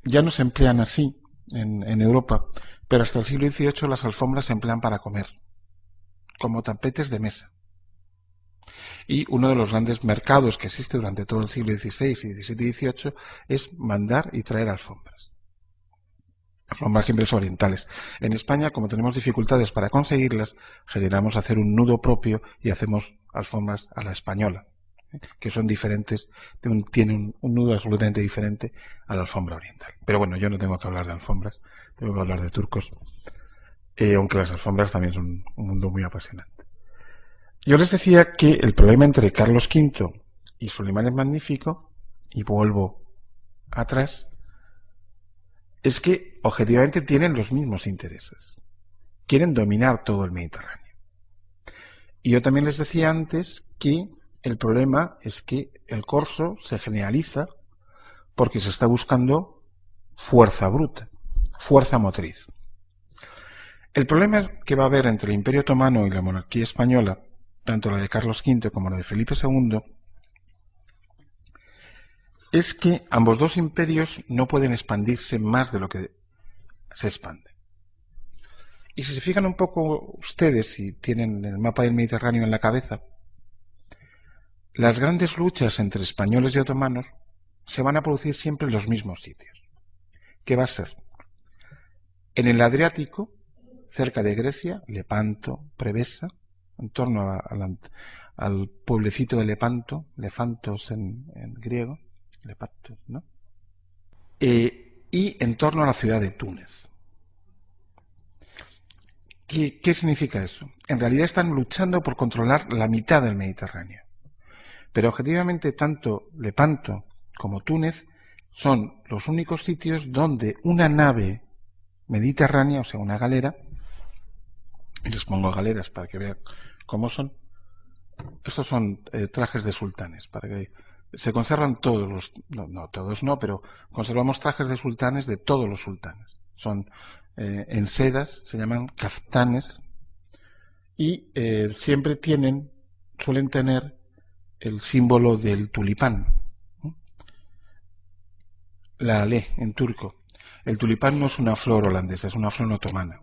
ya no se emplean así en Europa, pero hasta el siglo XVIII las alfombras se emplean para comer, como tapetes de mesa. Y uno de los grandes mercados que existe durante todo el siglo XVI y XVII y XVIII es mandar y traer alfombras. Alfombras siempre son orientales. En España, como tenemos dificultades para conseguirlas, generamos hacer un nudo propio y hacemos alfombras a la española, que son diferentes, tienen un nudo absolutamente diferente a la alfombra oriental. Pero bueno, yo no tengo que hablar de alfombras, tengo que hablar de turcos, aunque las alfombras también son un mundo muy apasionante. Yo les decía que el problema entre Carlos V y Solimán el Magnífico, y vuelvo atrás, es que objetivamente tienen los mismos intereses. Quieren dominar todo el Mediterráneo. Y yo también les decía antes que el problema es que el corso se generaliza porque se está buscando fuerza bruta, fuerza motriz. El problema es que va a haber entre el Imperio Otomano y la monarquía española, tanto la de Carlos V como la de Felipe II, es que ambos dos imperios no pueden expandirse más de lo que se expande. Y si se fijan un poco ustedes, si tienen el mapa del Mediterráneo en la cabeza, las grandes luchas entre españoles y otomanos se van a producir siempre en los mismos sitios. ¿Qué va a ser? En el Adriático, cerca de Grecia, Lepanto, Prevesa, en torno al pueblecito de Lepanto, Lefantos en griego, Lepantos, ¿no? Y en torno a la ciudad de Túnez. ¿Qué significa eso? En realidad están luchando por controlar la mitad del Mediterráneo. Pero objetivamente tanto Lepanto como Túnez son los únicos sitios donde una nave mediterránea, o sea, una galera, y les pongo galeras para que vean cómo son. Estos son trajes de sultanes, para que se conservan todos los, no todos no, pero conservamos trajes de sultanes de todos los sultanes. Son en sedas, se llaman kaftanes, y siempre suelen tener el símbolo del tulipán, la ale en turco. El tulipán no es una flor holandesa, es una flor otomana.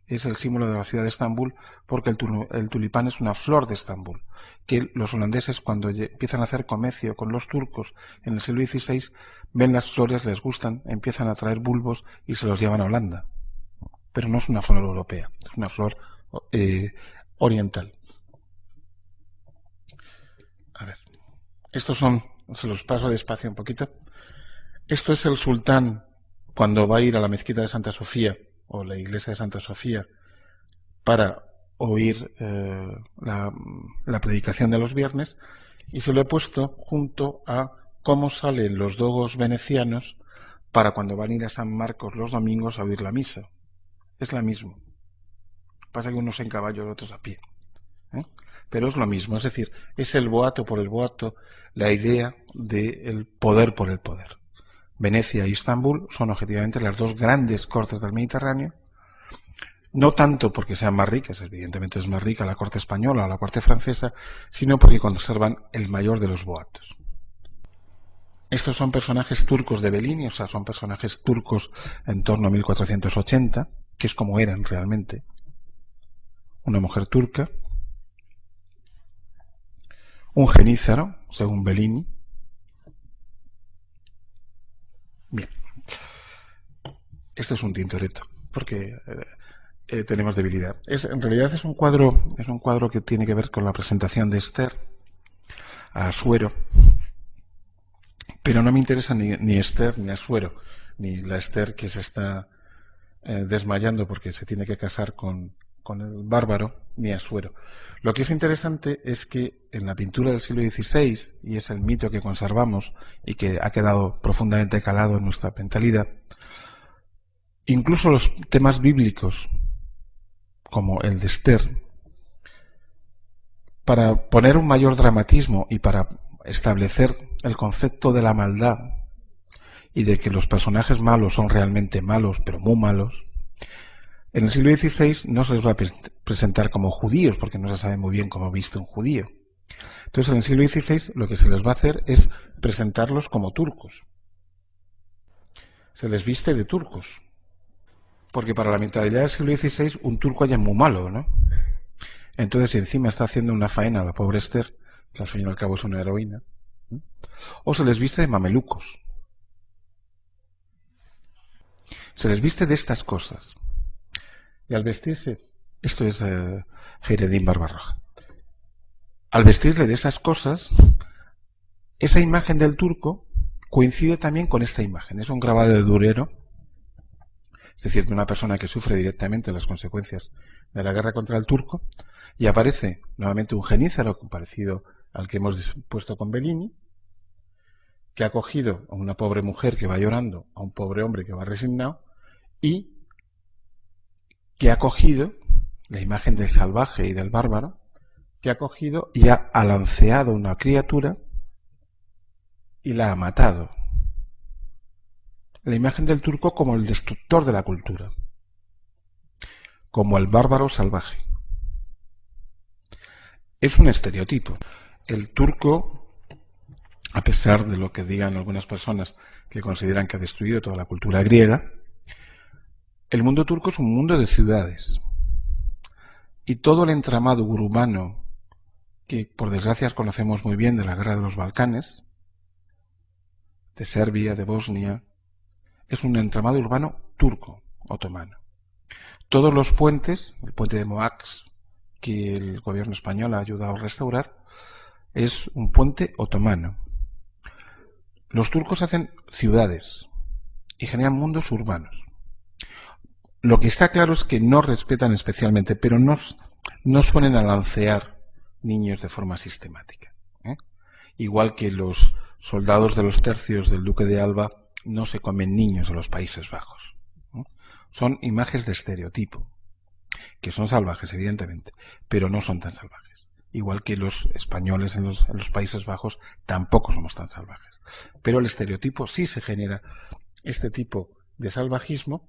Es el símbolo de la ciudad de Estambul porque el tulipán es una flor de Estambul, que los holandeses cuando empiezan a hacer comercio con los turcos en el siglo XVI ven las flores, les gustan, empiezan a traer bulbos y se los llevan a Holanda. Pero no es una flor europea, es una flor oriental. A ver, estos son, se los paso despacio un poquito. Esto es el sultán cuando va a ir a la mezquita de Santa Sofía o la iglesia de Santa Sofía para oír la predicación de los viernes, y se lo he puesto junto a cómo salen los dogos venecianos para cuando van a ir a San Marcos los domingos a oír la misa. Es la misma. Pasa que unos en caballo y otros a pie. Pero es lo mismo, es decir, es el boato por el boato, la idea del poder por el poder. Venecia y Estambul son objetivamente las dos grandes cortes del Mediterráneo. no tanto porque sean más ricas, evidentemente es más rica la corte española o la corte francesa, sino porque conservan el mayor de los boatos. Estos son personajes turcos de Bellini, o sea, son personajes turcos en torno a 1480, que es como eran realmente. Una mujer turca, un genízaro, según Bellini. Bien, este es un Tintoretto, porque tenemos debilidad. En realidad es un cuadro que tiene que ver con la presentación de Esther a Asuero, pero no me interesa ni Esther ni Asuero, ni la Esther que se está desmayando porque se tiene que casar con el bárbaro, ni Asuero. Lo que es interesante es que en la pintura del siglo XVI, y es el mito que conservamos y que ha quedado profundamente calado en nuestra mentalidad, incluso los temas bíblicos, como el de Esther, para poner un mayor dramatismo y para establecer el concepto de la maldad y de que los personajes malos son realmente malos, pero muy malos, en el siglo XVI no se les va a presentar como judíos, porque no se sabe muy bien cómo viste un judío. Entonces, en el siglo XVI lo que se les va a hacer es presentarlos como turcos. Se les viste de turcos. Porque para la mentalidad del siglo XVI un turco ya es muy malo, ¿no? Entonces, si encima está haciendo una faena a la pobre Esther, que al fin y al cabo es una heroína, o se les viste de mamelucos. Se les viste de estas cosas. Y al vestirse, esto es Heiredin Barbarroja, al vestirle de esas cosas, esa imagen del turco coincide también con esta imagen. Es un grabado de Durero, es decir, de una persona que sufre directamente las consecuencias de la guerra contra el turco, y aparece nuevamente un genízaro parecido al que hemos puesto con Bellini, que ha cogido a una pobre mujer que va llorando, a un pobre hombre que va resignado, y que ha cogido la imagen del salvaje y del bárbaro, que ha cogido y ha alanceado una criatura y la ha matado. La imagen del turco como el destructor de la cultura, como el bárbaro salvaje. Es un estereotipo. El turco, a pesar de lo que digan algunas personas que consideran que ha destruido toda la cultura griega, el mundo turco es un mundo de ciudades. Y todo el entramado urbano, que por desgracia conocemos muy bien de la guerra de los Balcanes, de Serbia, de Bosnia, es un entramado urbano turco, otomano. Todos los puentes, el puente de Moax, que el gobierno español ha ayudado a restaurar, es un puente otomano. Los turcos hacen ciudades y generan mundos urbanos. Lo que está claro es que no respetan especialmente, pero no suelen alancear niños de forma sistemática. Igual que los soldados de los tercios del duque de Alba no se comen niños en los Países Bajos. Son imágenes de estereotipo, que son salvajes, evidentemente, pero no son tan salvajes. Igual que los españoles en los Países Bajos tampoco somos tan salvajes. Pero el estereotipo sí se genera este tipo de salvajismo,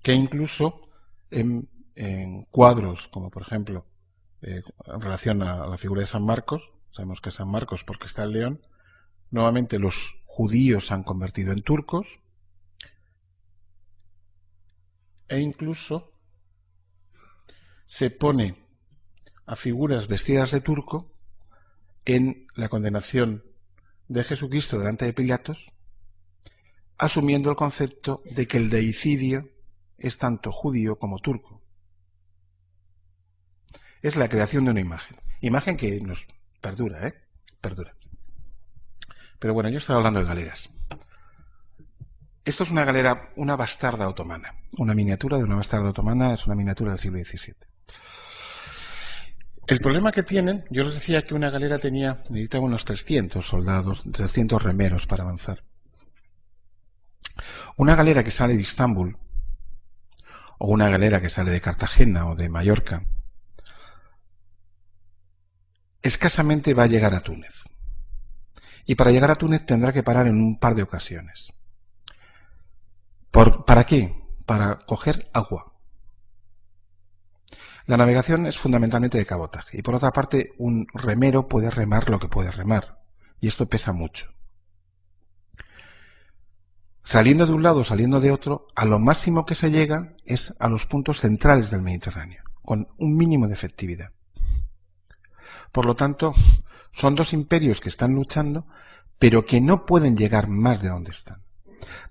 que incluso en cuadros, como por ejemplo en relación a la figura de San Marcos, sabemos que es San Marcos porque está el león, nuevamente los judíos se han convertido en turcos, e incluso se pone a figuras vestidas de turco en la condenación de Jesucristo delante de Pilatos, asumiendo el concepto de que el deicidio es tanto judío como turco. Es la creación de una imagen que nos perdura, perdura. Pero bueno, yo estaba hablando de galeras. Esto es una galera, una bastarda otomana, una miniatura de una bastarda otomana, es una miniatura del siglo XVII. El problema que tienen, yo les decía que una galera necesitaba unos 300 soldados, 300 remeros para avanzar. Una galera que sale de Istambul, o una galera que sale de Cartagena o de Mallorca, escasamente va a llegar a Túnez. Y para llegar a Túnez tendrá que parar en un par de ocasiones. ¿Para qué? Para coger agua. La navegación es fundamentalmente de cabotaje y por otra parte un remero puede remar lo que puede remar y esto pesa mucho. Saliendo de un lado, saliendo de otro, a lo máximo que se llega es a los puntos centrales del Mediterráneo, con un mínimo de efectividad. Por lo tanto, son dos imperios que están luchando, pero que no pueden llegar más de donde están.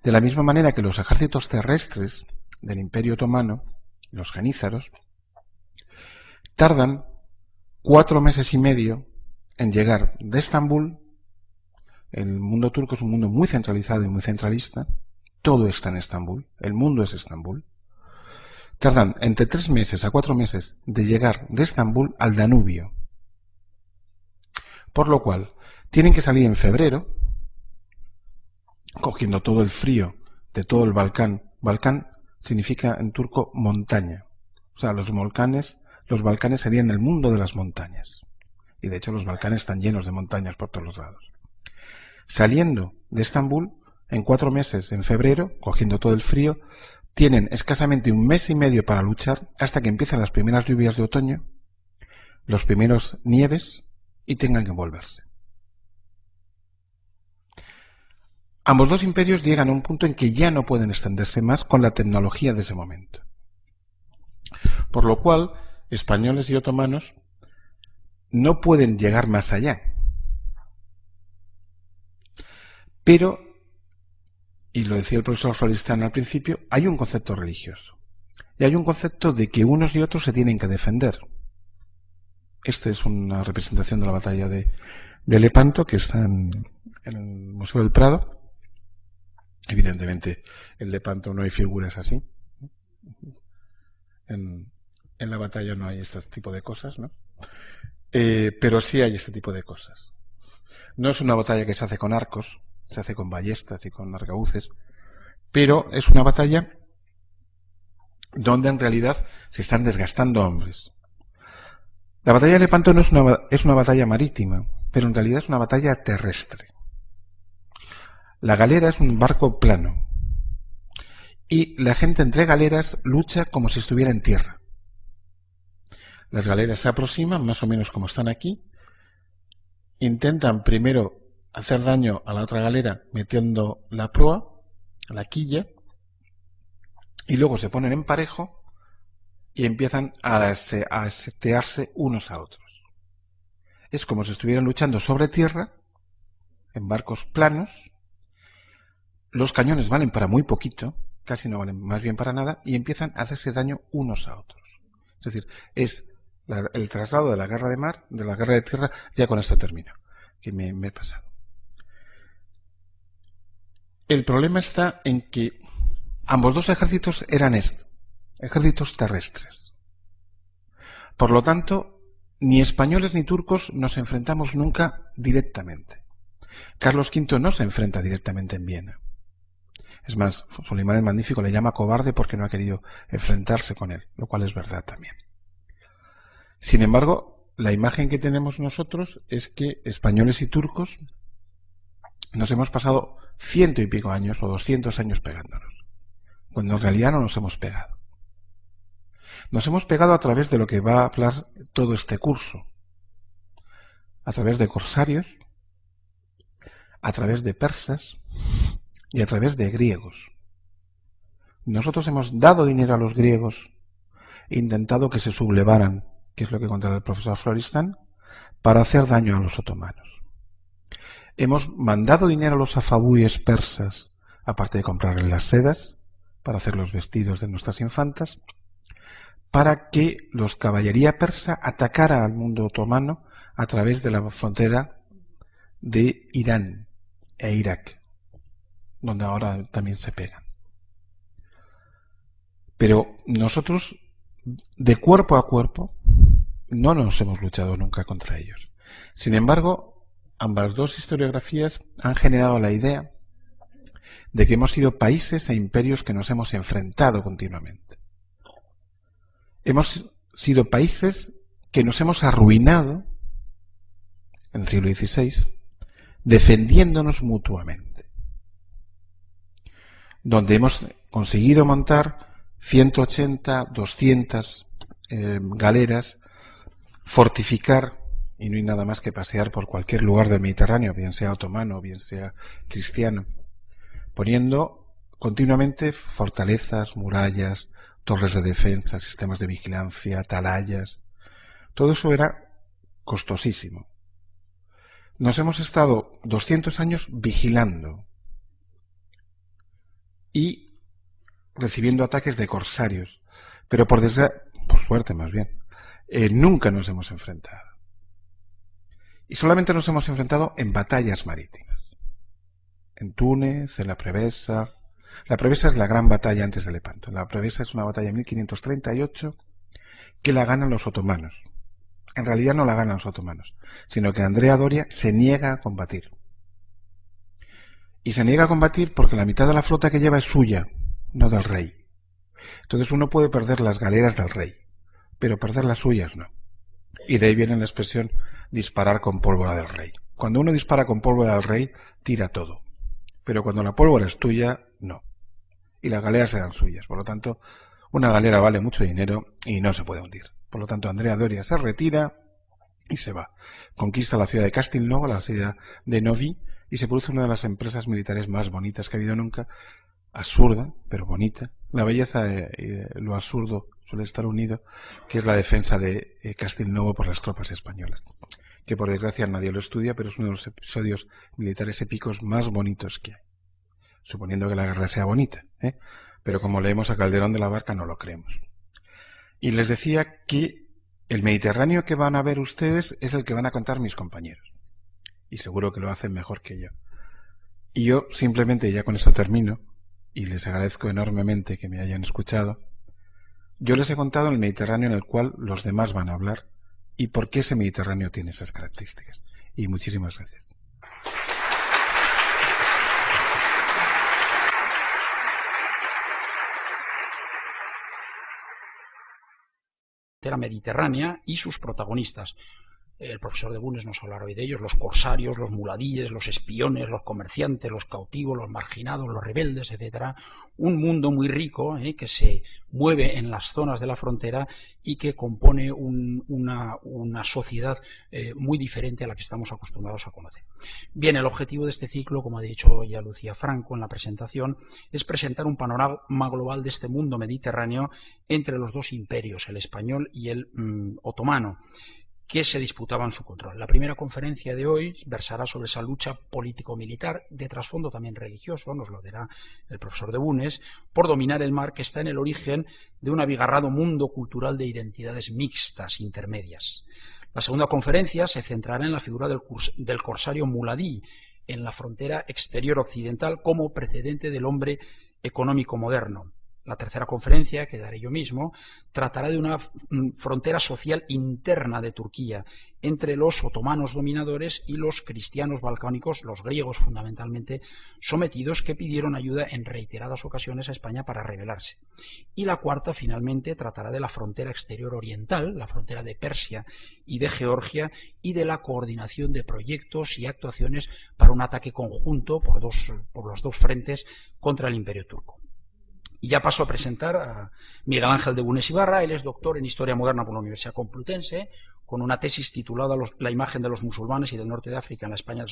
De la misma manera que los ejércitos terrestres del Imperio Otomano, los janízaros, tardan 4 meses y medio en llegar de Estambul. El mundo turco es un mundo muy centralizado y muy centralista. Todo está en Estambul. El mundo es Estambul. Tardan entre 3 meses a 4 meses de llegar de Estambul al Danubio. Por lo cual, tienen que salir en febrero, cogiendo todo el frío de todo el Balcán. Balcán significa en turco montaña. O sea, los Balcanes serían el mundo de las montañas. Y de hecho los Balcanes están llenos de montañas por todos los lados. Saliendo de Estambul, en 4 meses, en febrero, cogiendo todo el frío, tienen escasamente 1 mes y medio para luchar hasta que empiezan las primeras lluvias de otoño, los primeros nieves y tengan que volverse. Ambos dos imperios llegan a un punto en que ya no pueden extenderse más con la tecnología de ese momento. Por lo cual, españoles y otomanos no pueden llegar más allá. Pero, y lo decía el profesor Florestan al principio, hay un concepto religioso. Y hay un concepto de que unos y otros se tienen que defender. Esta es una representación de la batalla de Lepanto, que está en el Museo del Prado. Evidentemente, en Lepanto no hay figuras así. En la batalla no hay este tipo de cosas, ¿no? Pero sí hay este tipo de cosas. No es una batalla que se hace con arcos, se hace con ballestas y con arcabuces, pero es una batalla donde en realidad se están desgastando hombres. La batalla de Lepanto no es una batalla marítima, pero en realidad es una batalla terrestre. La galera es un barco plano y la gente entre galeras lucha como si estuviera en tierra. Las galeras se aproximan, más o menos como están aquí, intentan primero hacer daño a la otra galera metiendo la proa, la quilla, y luego se ponen en parejo y empiezan a setearse unos a otros. Es como si estuvieran luchando sobre tierra, en barcos planos. Los cañones valen para muy poquito, casi no valen más bien para nada, y empiezan a hacerse daño unos a otros. Es decir, es el traslado de la guerra de mar, de la guerra de tierra, ya con esto termino, que me he pasado. El problema está en que ambos dos ejércitos eran ejércitos terrestres. Por lo tanto, ni españoles ni turcos nos enfrentamos nunca directamente. Carlos V no se enfrenta directamente en Viena. Es más, Solimán el Magnífico le llama cobarde porque no ha querido enfrentarse con él, lo cual es verdad también. Sin embargo, la imagen que tenemos nosotros es que españoles y turcos nos hemos pasado 100 y pico años o 200 años pegándonos, cuando en realidad no nos hemos pegado. Nos hemos pegado a través de lo que va a hablar todo este curso, a través de corsarios, a través de persas y a través de griegos. Nosotros hemos dado dinero a los griegos, intentado que se sublevaran, que es lo que contaba el profesor Florestan, para hacer daño a los otomanos. Hemos mandado dinero a los safavúes persas, aparte de comprarles las sedas, para hacer los vestidos de nuestras infantas, para que los caballería persa atacara al mundo otomano a través de la frontera de Irán e Irak, donde ahora también se pegan. Pero nosotros, de cuerpo a cuerpo, no nos hemos luchado nunca contra ellos. Sin embargo, ambas dos historiografías han generado la idea de que hemos sido países e imperios que nos hemos enfrentado continuamente. Hemos sido países que nos hemos arruinado en el siglo XVI defendiéndonos mutuamente, donde hemos conseguido montar 180, 200 galeras, fortificar, y no hay nada más que pasear por cualquier lugar del Mediterráneo, bien sea otomano, bien sea cristiano, poniendo continuamente fortalezas, murallas, torres de defensa, sistemas de vigilancia, atalayas. Todo eso era costosísimo. Nos hemos estado 200 años vigilando y recibiendo ataques de corsarios, pero por suerte más bien, nunca nos hemos enfrentado. Y solamente nos hemos enfrentado en batallas marítimas. En Túnez, en la Prevesa. La Prevesa es la gran batalla antes de Lepanto. La Prevesa es una batalla de 1538 que la ganan los otomanos. En realidad no la ganan los otomanos, sino que Andrea Doria se niega a combatir. Y se niega a combatir porque la mitad de la flota que lleva es suya, no del rey. Entonces uno puede perder las galeras del rey, pero perder las suyas no. Y de ahí viene la expresión disparar con pólvora del rey. Cuando uno dispara con pólvora del rey, tira todo. Pero cuando la pólvora es tuya, no. Y las galeras eran suyas. Por lo tanto, una galera vale mucho dinero y no se puede hundir. Por lo tanto, Andrea Doria se retira y se va. Conquista la ciudad de Castelnuovo, la ciudad de Novi, y se produce una de las empresas militares más bonitas que ha habido nunca. Absurda, pero bonita. La belleza y lo absurdo suele estar unido, que es la defensa de Castelnuovo por las tropas españolas. Que por desgracia nadie lo estudia, pero es uno de los episodios militares épicos más bonitos que hay. Suponiendo que la guerra sea bonita, pero como leemos a Calderón de la Barca no lo creemos. Y les decía que el Mediterráneo que van a ver ustedes es el que van a contar mis compañeros. Y seguro que lo hacen mejor que yo. Y yo simplemente, ya con esto termino, y les agradezco enormemente que me hayan escuchado, yo les he contado el Mediterráneo en el cual los demás van a hablar y por qué ese Mediterráneo tiene esas características. Y muchísimas gracias. Mediterránea y sus protagonistas. El profesor de Bundes nos hablará hoy de ellos: los corsarios, los muladíes, los espiones, los comerciantes, los cautivos, los marginados, los rebeldes, etcétera. Un mundo muy rico que se mueve en las zonas de la frontera y que compone una sociedad muy diferente a la que estamos acostumbrados a conocer. Bien, el objetivo de este ciclo, como ha dicho ya Lucía Franco en la presentación, es presentar un panorama global de este mundo mediterráneo entre los dos imperios, el español y el otomano, que se disputaban su control. La primera conferencia de hoy versará sobre esa lucha político-militar, de trasfondo también religioso, nos lo dirá el profesor de Bundes, por dominar el mar, que está en el origen de un abigarrado mundo cultural de identidades mixtas, intermedias. La segunda conferencia se centrará en la figura del corsario muladí en la frontera exterior occidental como precedente del hombre económico moderno. La tercera conferencia, que daré yo mismo, tratará de una frontera social interna de Turquía entre los otomanos dominadores y los cristianos balcánicos, los griegos fundamentalmente, sometidos, que pidieron ayuda en reiteradas ocasiones a España para rebelarse. Y la cuarta, finalmente, tratará de la frontera exterior oriental, la frontera de Persia y de Georgia, y de la coordinación de proyectos y actuaciones para un ataque conjunto por los dos frentes contra el Imperio turco. Y ya paso a presentar a Miguel Ángel de Bundes Ibarra. Él es doctor en Historia Moderna por la Universidad Complutense, con una tesis titulada La imagen de los musulmanes y del norte de África en la España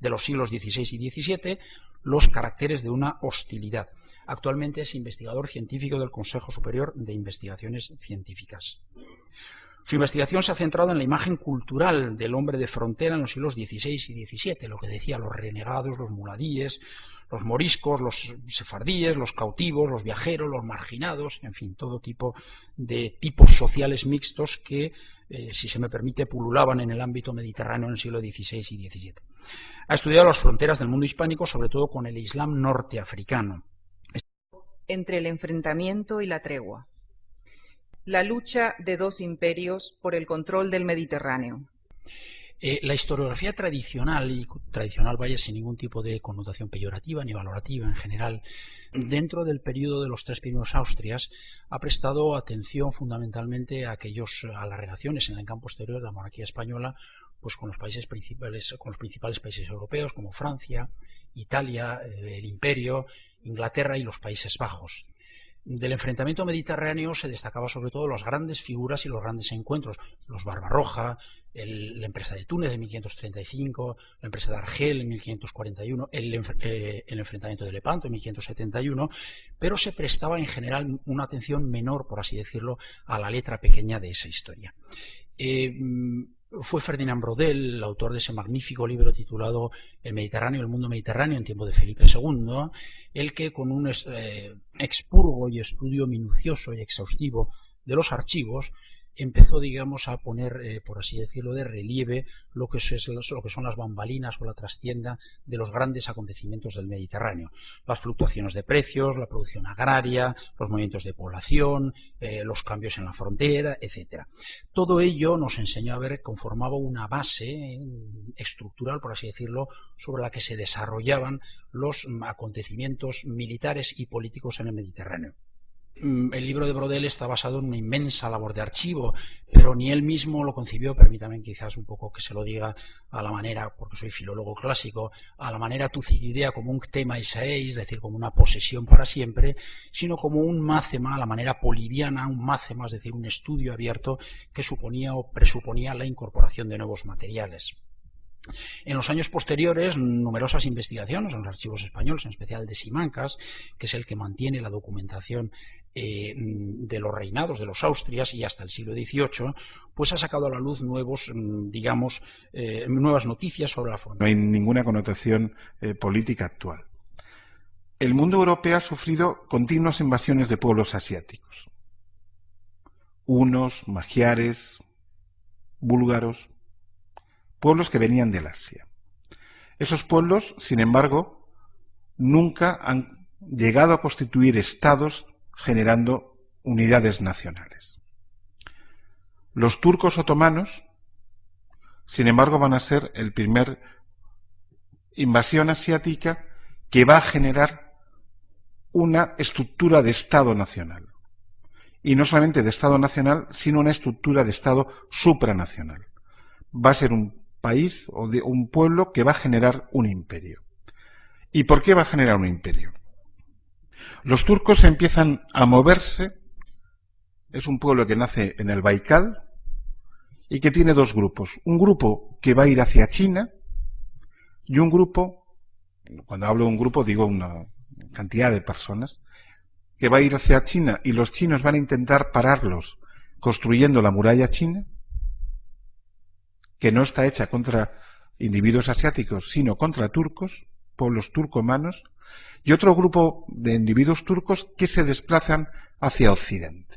de los siglos XVI y XVII, los caracteres de una hostilidad. Actualmente es investigador científico del Consejo Superior de Investigaciones Científicas. Su investigación se ha centrado en la imagen cultural del hombre de frontera en los siglos XVI y XVII, lo que decía, los renegados, los muladíes, los moriscos, los sefardíes, los cautivos, los viajeros, los marginados, en fin, todo tipo de tipos sociales mixtos que, si se me permite, pululaban en el ámbito mediterráneo en el siglo XVI y XVII. Ha estudiado las fronteras del mundo hispánico, sobre todo con el Islam norteafricano. Entre el enfrentamiento y la tregua. La lucha de dos imperios por el control del Mediterráneo. La historiografía tradicional, y tradicional vaya sin ningún tipo de connotación peyorativa ni valorativa en general, dentro del periodo de los tres primeros Austrias, ha prestado atención fundamentalmente a las relaciones en el campo exterior de la monarquía española, pues con los principales países europeos como Francia, Italia, el Imperio, Inglaterra y los Países Bajos. Del enfrentamiento mediterráneo se destacaba sobre todo las grandes figuras y los grandes encuentros, los Barbarroja, la empresa de Túnez en 1535, la empresa de Argel en 1541, el enfrentamiento de Lepanto en 1571, pero se prestaba en general una atención menor, por así decirlo, a la letra pequeña de esa historia. Fue Ferdinand Braudel, el autor de ese magnífico libro titulado El Mediterráneo, el mundo mediterráneo en tiempo de Felipe II, el que con un expurgo y estudio minucioso y exhaustivo de los archivos empezó, digamos, a poner, por así decirlo, de relieve lo que son las bambalinas o la trastienda de los grandes acontecimientos del Mediterráneo. Las fluctuaciones de precios, la producción agraria, los movimientos de población, los cambios en la frontera, etc. Todo ello nos enseñó a ver que conformaba una base estructural, por así decirlo, sobre la que se desarrollaban los acontecimientos militares y políticos en el Mediterráneo. El libro de Braudel está basado en una inmensa labor de archivo, pero ni él mismo lo concibió, permítame quizás un poco que se lo diga a la manera, porque soy filólogo clásico, a la manera Tucídidea como un tema isaeis, es decir, como una posesión para siempre, sino como un mácema, a la manera poliviana, un mácema, es decir, un estudio abierto que suponía o presuponía la incorporación de nuevos materiales. En los años posteriores, numerosas investigaciones en los archivos españoles, en especial de Simancas, que es el que mantiene la documentación de los reinados de los Austrias y hasta el siglo XVIII, pues ha sacado a la luz nuevas noticias sobre la frontera. No hay ninguna connotación política actual. El mundo europeo ha sufrido continuas invasiones de pueblos asiáticos. Hunos, magiares, búlgaros, pueblos que venían del Asia. Esos pueblos, sin embargo, nunca han llegado a constituir estados generando unidades nacionales. Los turcos otomanos, sin embargo, van a ser el primer invasión asiática que va a generar una estructura de Estado nacional. Y no solamente de Estado nacional, sino una estructura de Estado supranacional. Va a ser un país o de un pueblo que va a generar un imperio. ¿Y por qué va a generar un imperio? Los turcos empiezan a moverse, es un pueblo que nace en el Baikal y que tiene dos grupos. Un grupo que va a ir hacia China y un grupo, cuando hablo de un grupo digo una cantidad de personas, que va a ir hacia China y los chinos van a intentar pararlos construyendo la muralla china, que no está hecha contra individuos asiáticos, sino contra turcos, pueblos turcomanos, y otro grupo de individuos turcos que se desplazan hacia Occidente.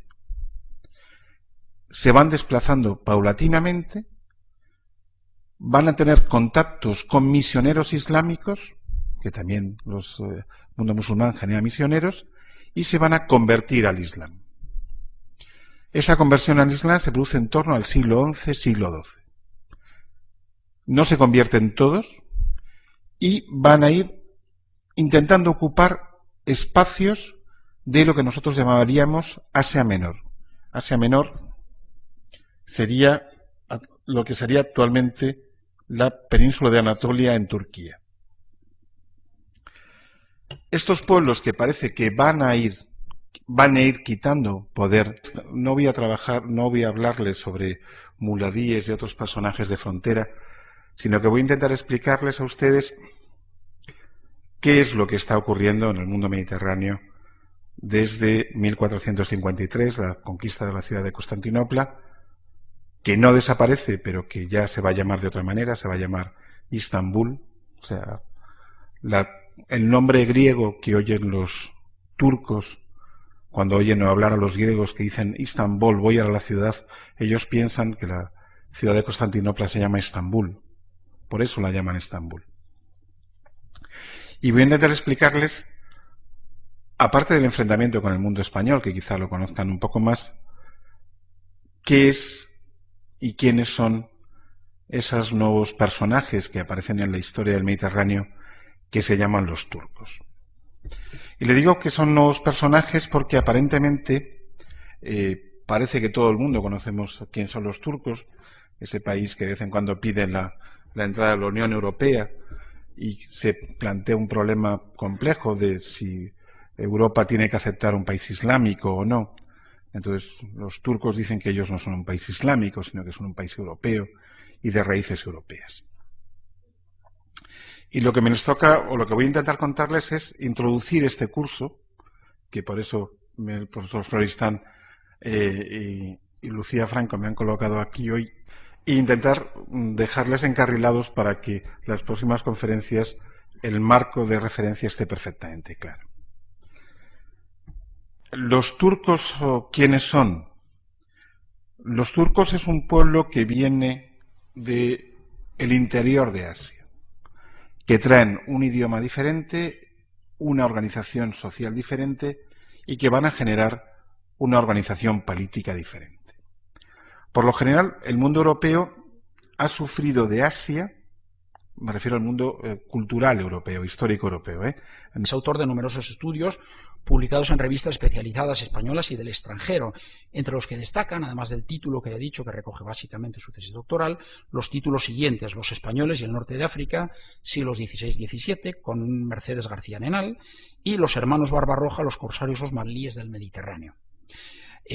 Se van desplazando paulatinamente, van a tener contactos con misioneros islámicos, que también el mundo musulmán genera misioneros, y se van a convertir al Islam. Esa conversión al Islam se produce en torno al siglo XI, siglo XII. No se convierten todos y van a ir intentando ocupar espacios de lo que nosotros llamaríamos Asia Menor. Asia Menor sería lo que sería actualmente la península de Anatolia en Turquía. Estos pueblos que parece que van a ir quitando poder. No voy a hablarles sobre muladíes y otros personajes de frontera, sino que voy a intentar explicarles a ustedes qué es lo que está ocurriendo en el mundo mediterráneo desde 1453, la conquista de la ciudad de Constantinopla, que no desaparece, pero que ya se va a llamar de otra manera, se va a llamar Istambul. O sea, el nombre griego que oyen los turcos cuando oyen hablar a los griegos que dicen Istambul, voy a la ciudad, ellos piensan que la ciudad de Constantinopla se llama Estambul. Por eso la llaman Estambul. Y voy a intentar explicarles, aparte del enfrentamiento con el mundo español, que quizá lo conozcan un poco más, qué es y quiénes son esos nuevos personajes que aparecen en la historia del Mediterráneo que se llaman los turcos. Y le digo que son nuevos personajes porque aparentemente parece que todo el mundo conocemos quién son los turcos, ese país que de vez en cuando pide la entrada a la Unión Europea y se plantea un problema complejo de si Europa tiene que aceptar un país islámico o no. Entonces, los turcos dicen que ellos no son un país islámico, sino que son un país europeo y de raíces europeas. Y lo que me les toca, o lo que voy a intentar contarles, es introducir este curso, que por eso el profesor Florestan y Lucía Franco me han colocado aquí hoy, e intentar dejarles encarrilados para que las próximas conferencias el marco de referencia esté perfectamente claro. ¿Los turcos quiénes son? Los turcos es un pueblo que viene del interior de Asia, que traen un idioma diferente, una organización social diferente y que van a generar una organización política diferente. Por lo general, el mundo europeo ha sufrido de Asia, me refiero al mundo cultural europeo, histórico europeo. Es autor de numerosos estudios publicados en revistas especializadas españolas y del extranjero, entre los que destacan, además del título que he dicho, que recoge básicamente su tesis doctoral, los títulos siguientes: Los españoles y el norte de África, siglos XVI-XVII, con Mercedes García Nenal, y Los hermanos Barbarroja, los corsarios osmanlíes del Mediterráneo.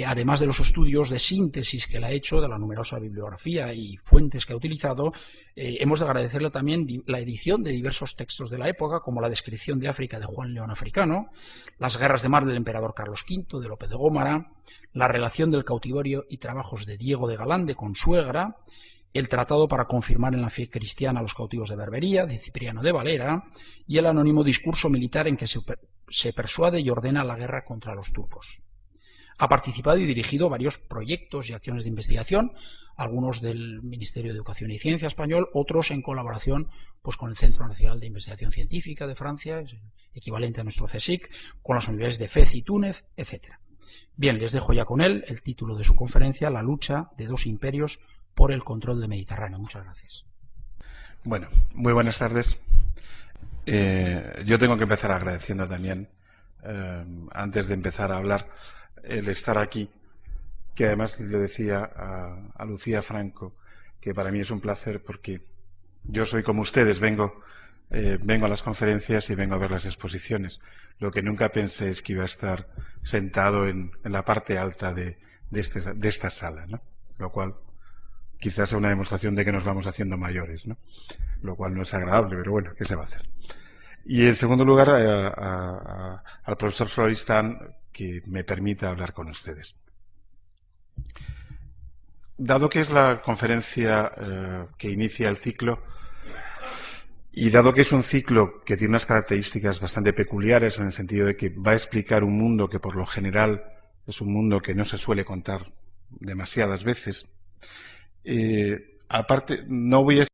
Además de los estudios de síntesis que él ha hecho, de la numerosa bibliografía y fuentes que ha utilizado, hemos de agradecerle también la edición de diversos textos de la época, como la descripción de África de Juan León Africano, las guerras de mar del emperador Carlos V, de López de Gómara, la relación del cautiverio y trabajos de Diego de Galán, de Consuegra, el tratado para confirmar en la fe cristiana a los cautivos de Berbería, de Cipriano de Valera, y el anónimo discurso militar en que se persuade y ordena la guerra contra los turcos. Ha participado y dirigido varios proyectos y acciones de investigación, algunos del Ministerio de Educación y Ciencia español, otros en colaboración pues, con el Centro Nacional de Investigación Científica de Francia, equivalente a nuestro CSIC, con las universidades de Fez y Túnez, etc. Bien, les dejo ya con él el título de su conferencia: La lucha de dos imperios por el control del Mediterráneo. Muchas gracias. Bueno, muy buenas tardes. Yo tengo que empezar agradeciendo también, antes de empezar a hablar, el estar aquí, que además le decía a Lucía Franco que para mí es un placer, porque yo soy como ustedes, vengo a las conferencias y vengo a ver las exposiciones. Lo que nunca pensé es que iba a estar sentado en la parte alta de esta sala, ¿no? Lo cual quizás sea una demostración de que nos vamos haciendo mayores, ¿no? Lo cual no es agradable, pero bueno, ¿qué se va a hacer? Y en segundo lugar, al profesor Florestan, que me permita hablar con ustedes. Dado que es la conferencia que inicia el ciclo, y dado que es un ciclo que tiene unas características bastante peculiares, en el sentido de que va a explicar un mundo que por lo general es un mundo que no se suele contar demasiadas veces, aparte no voy a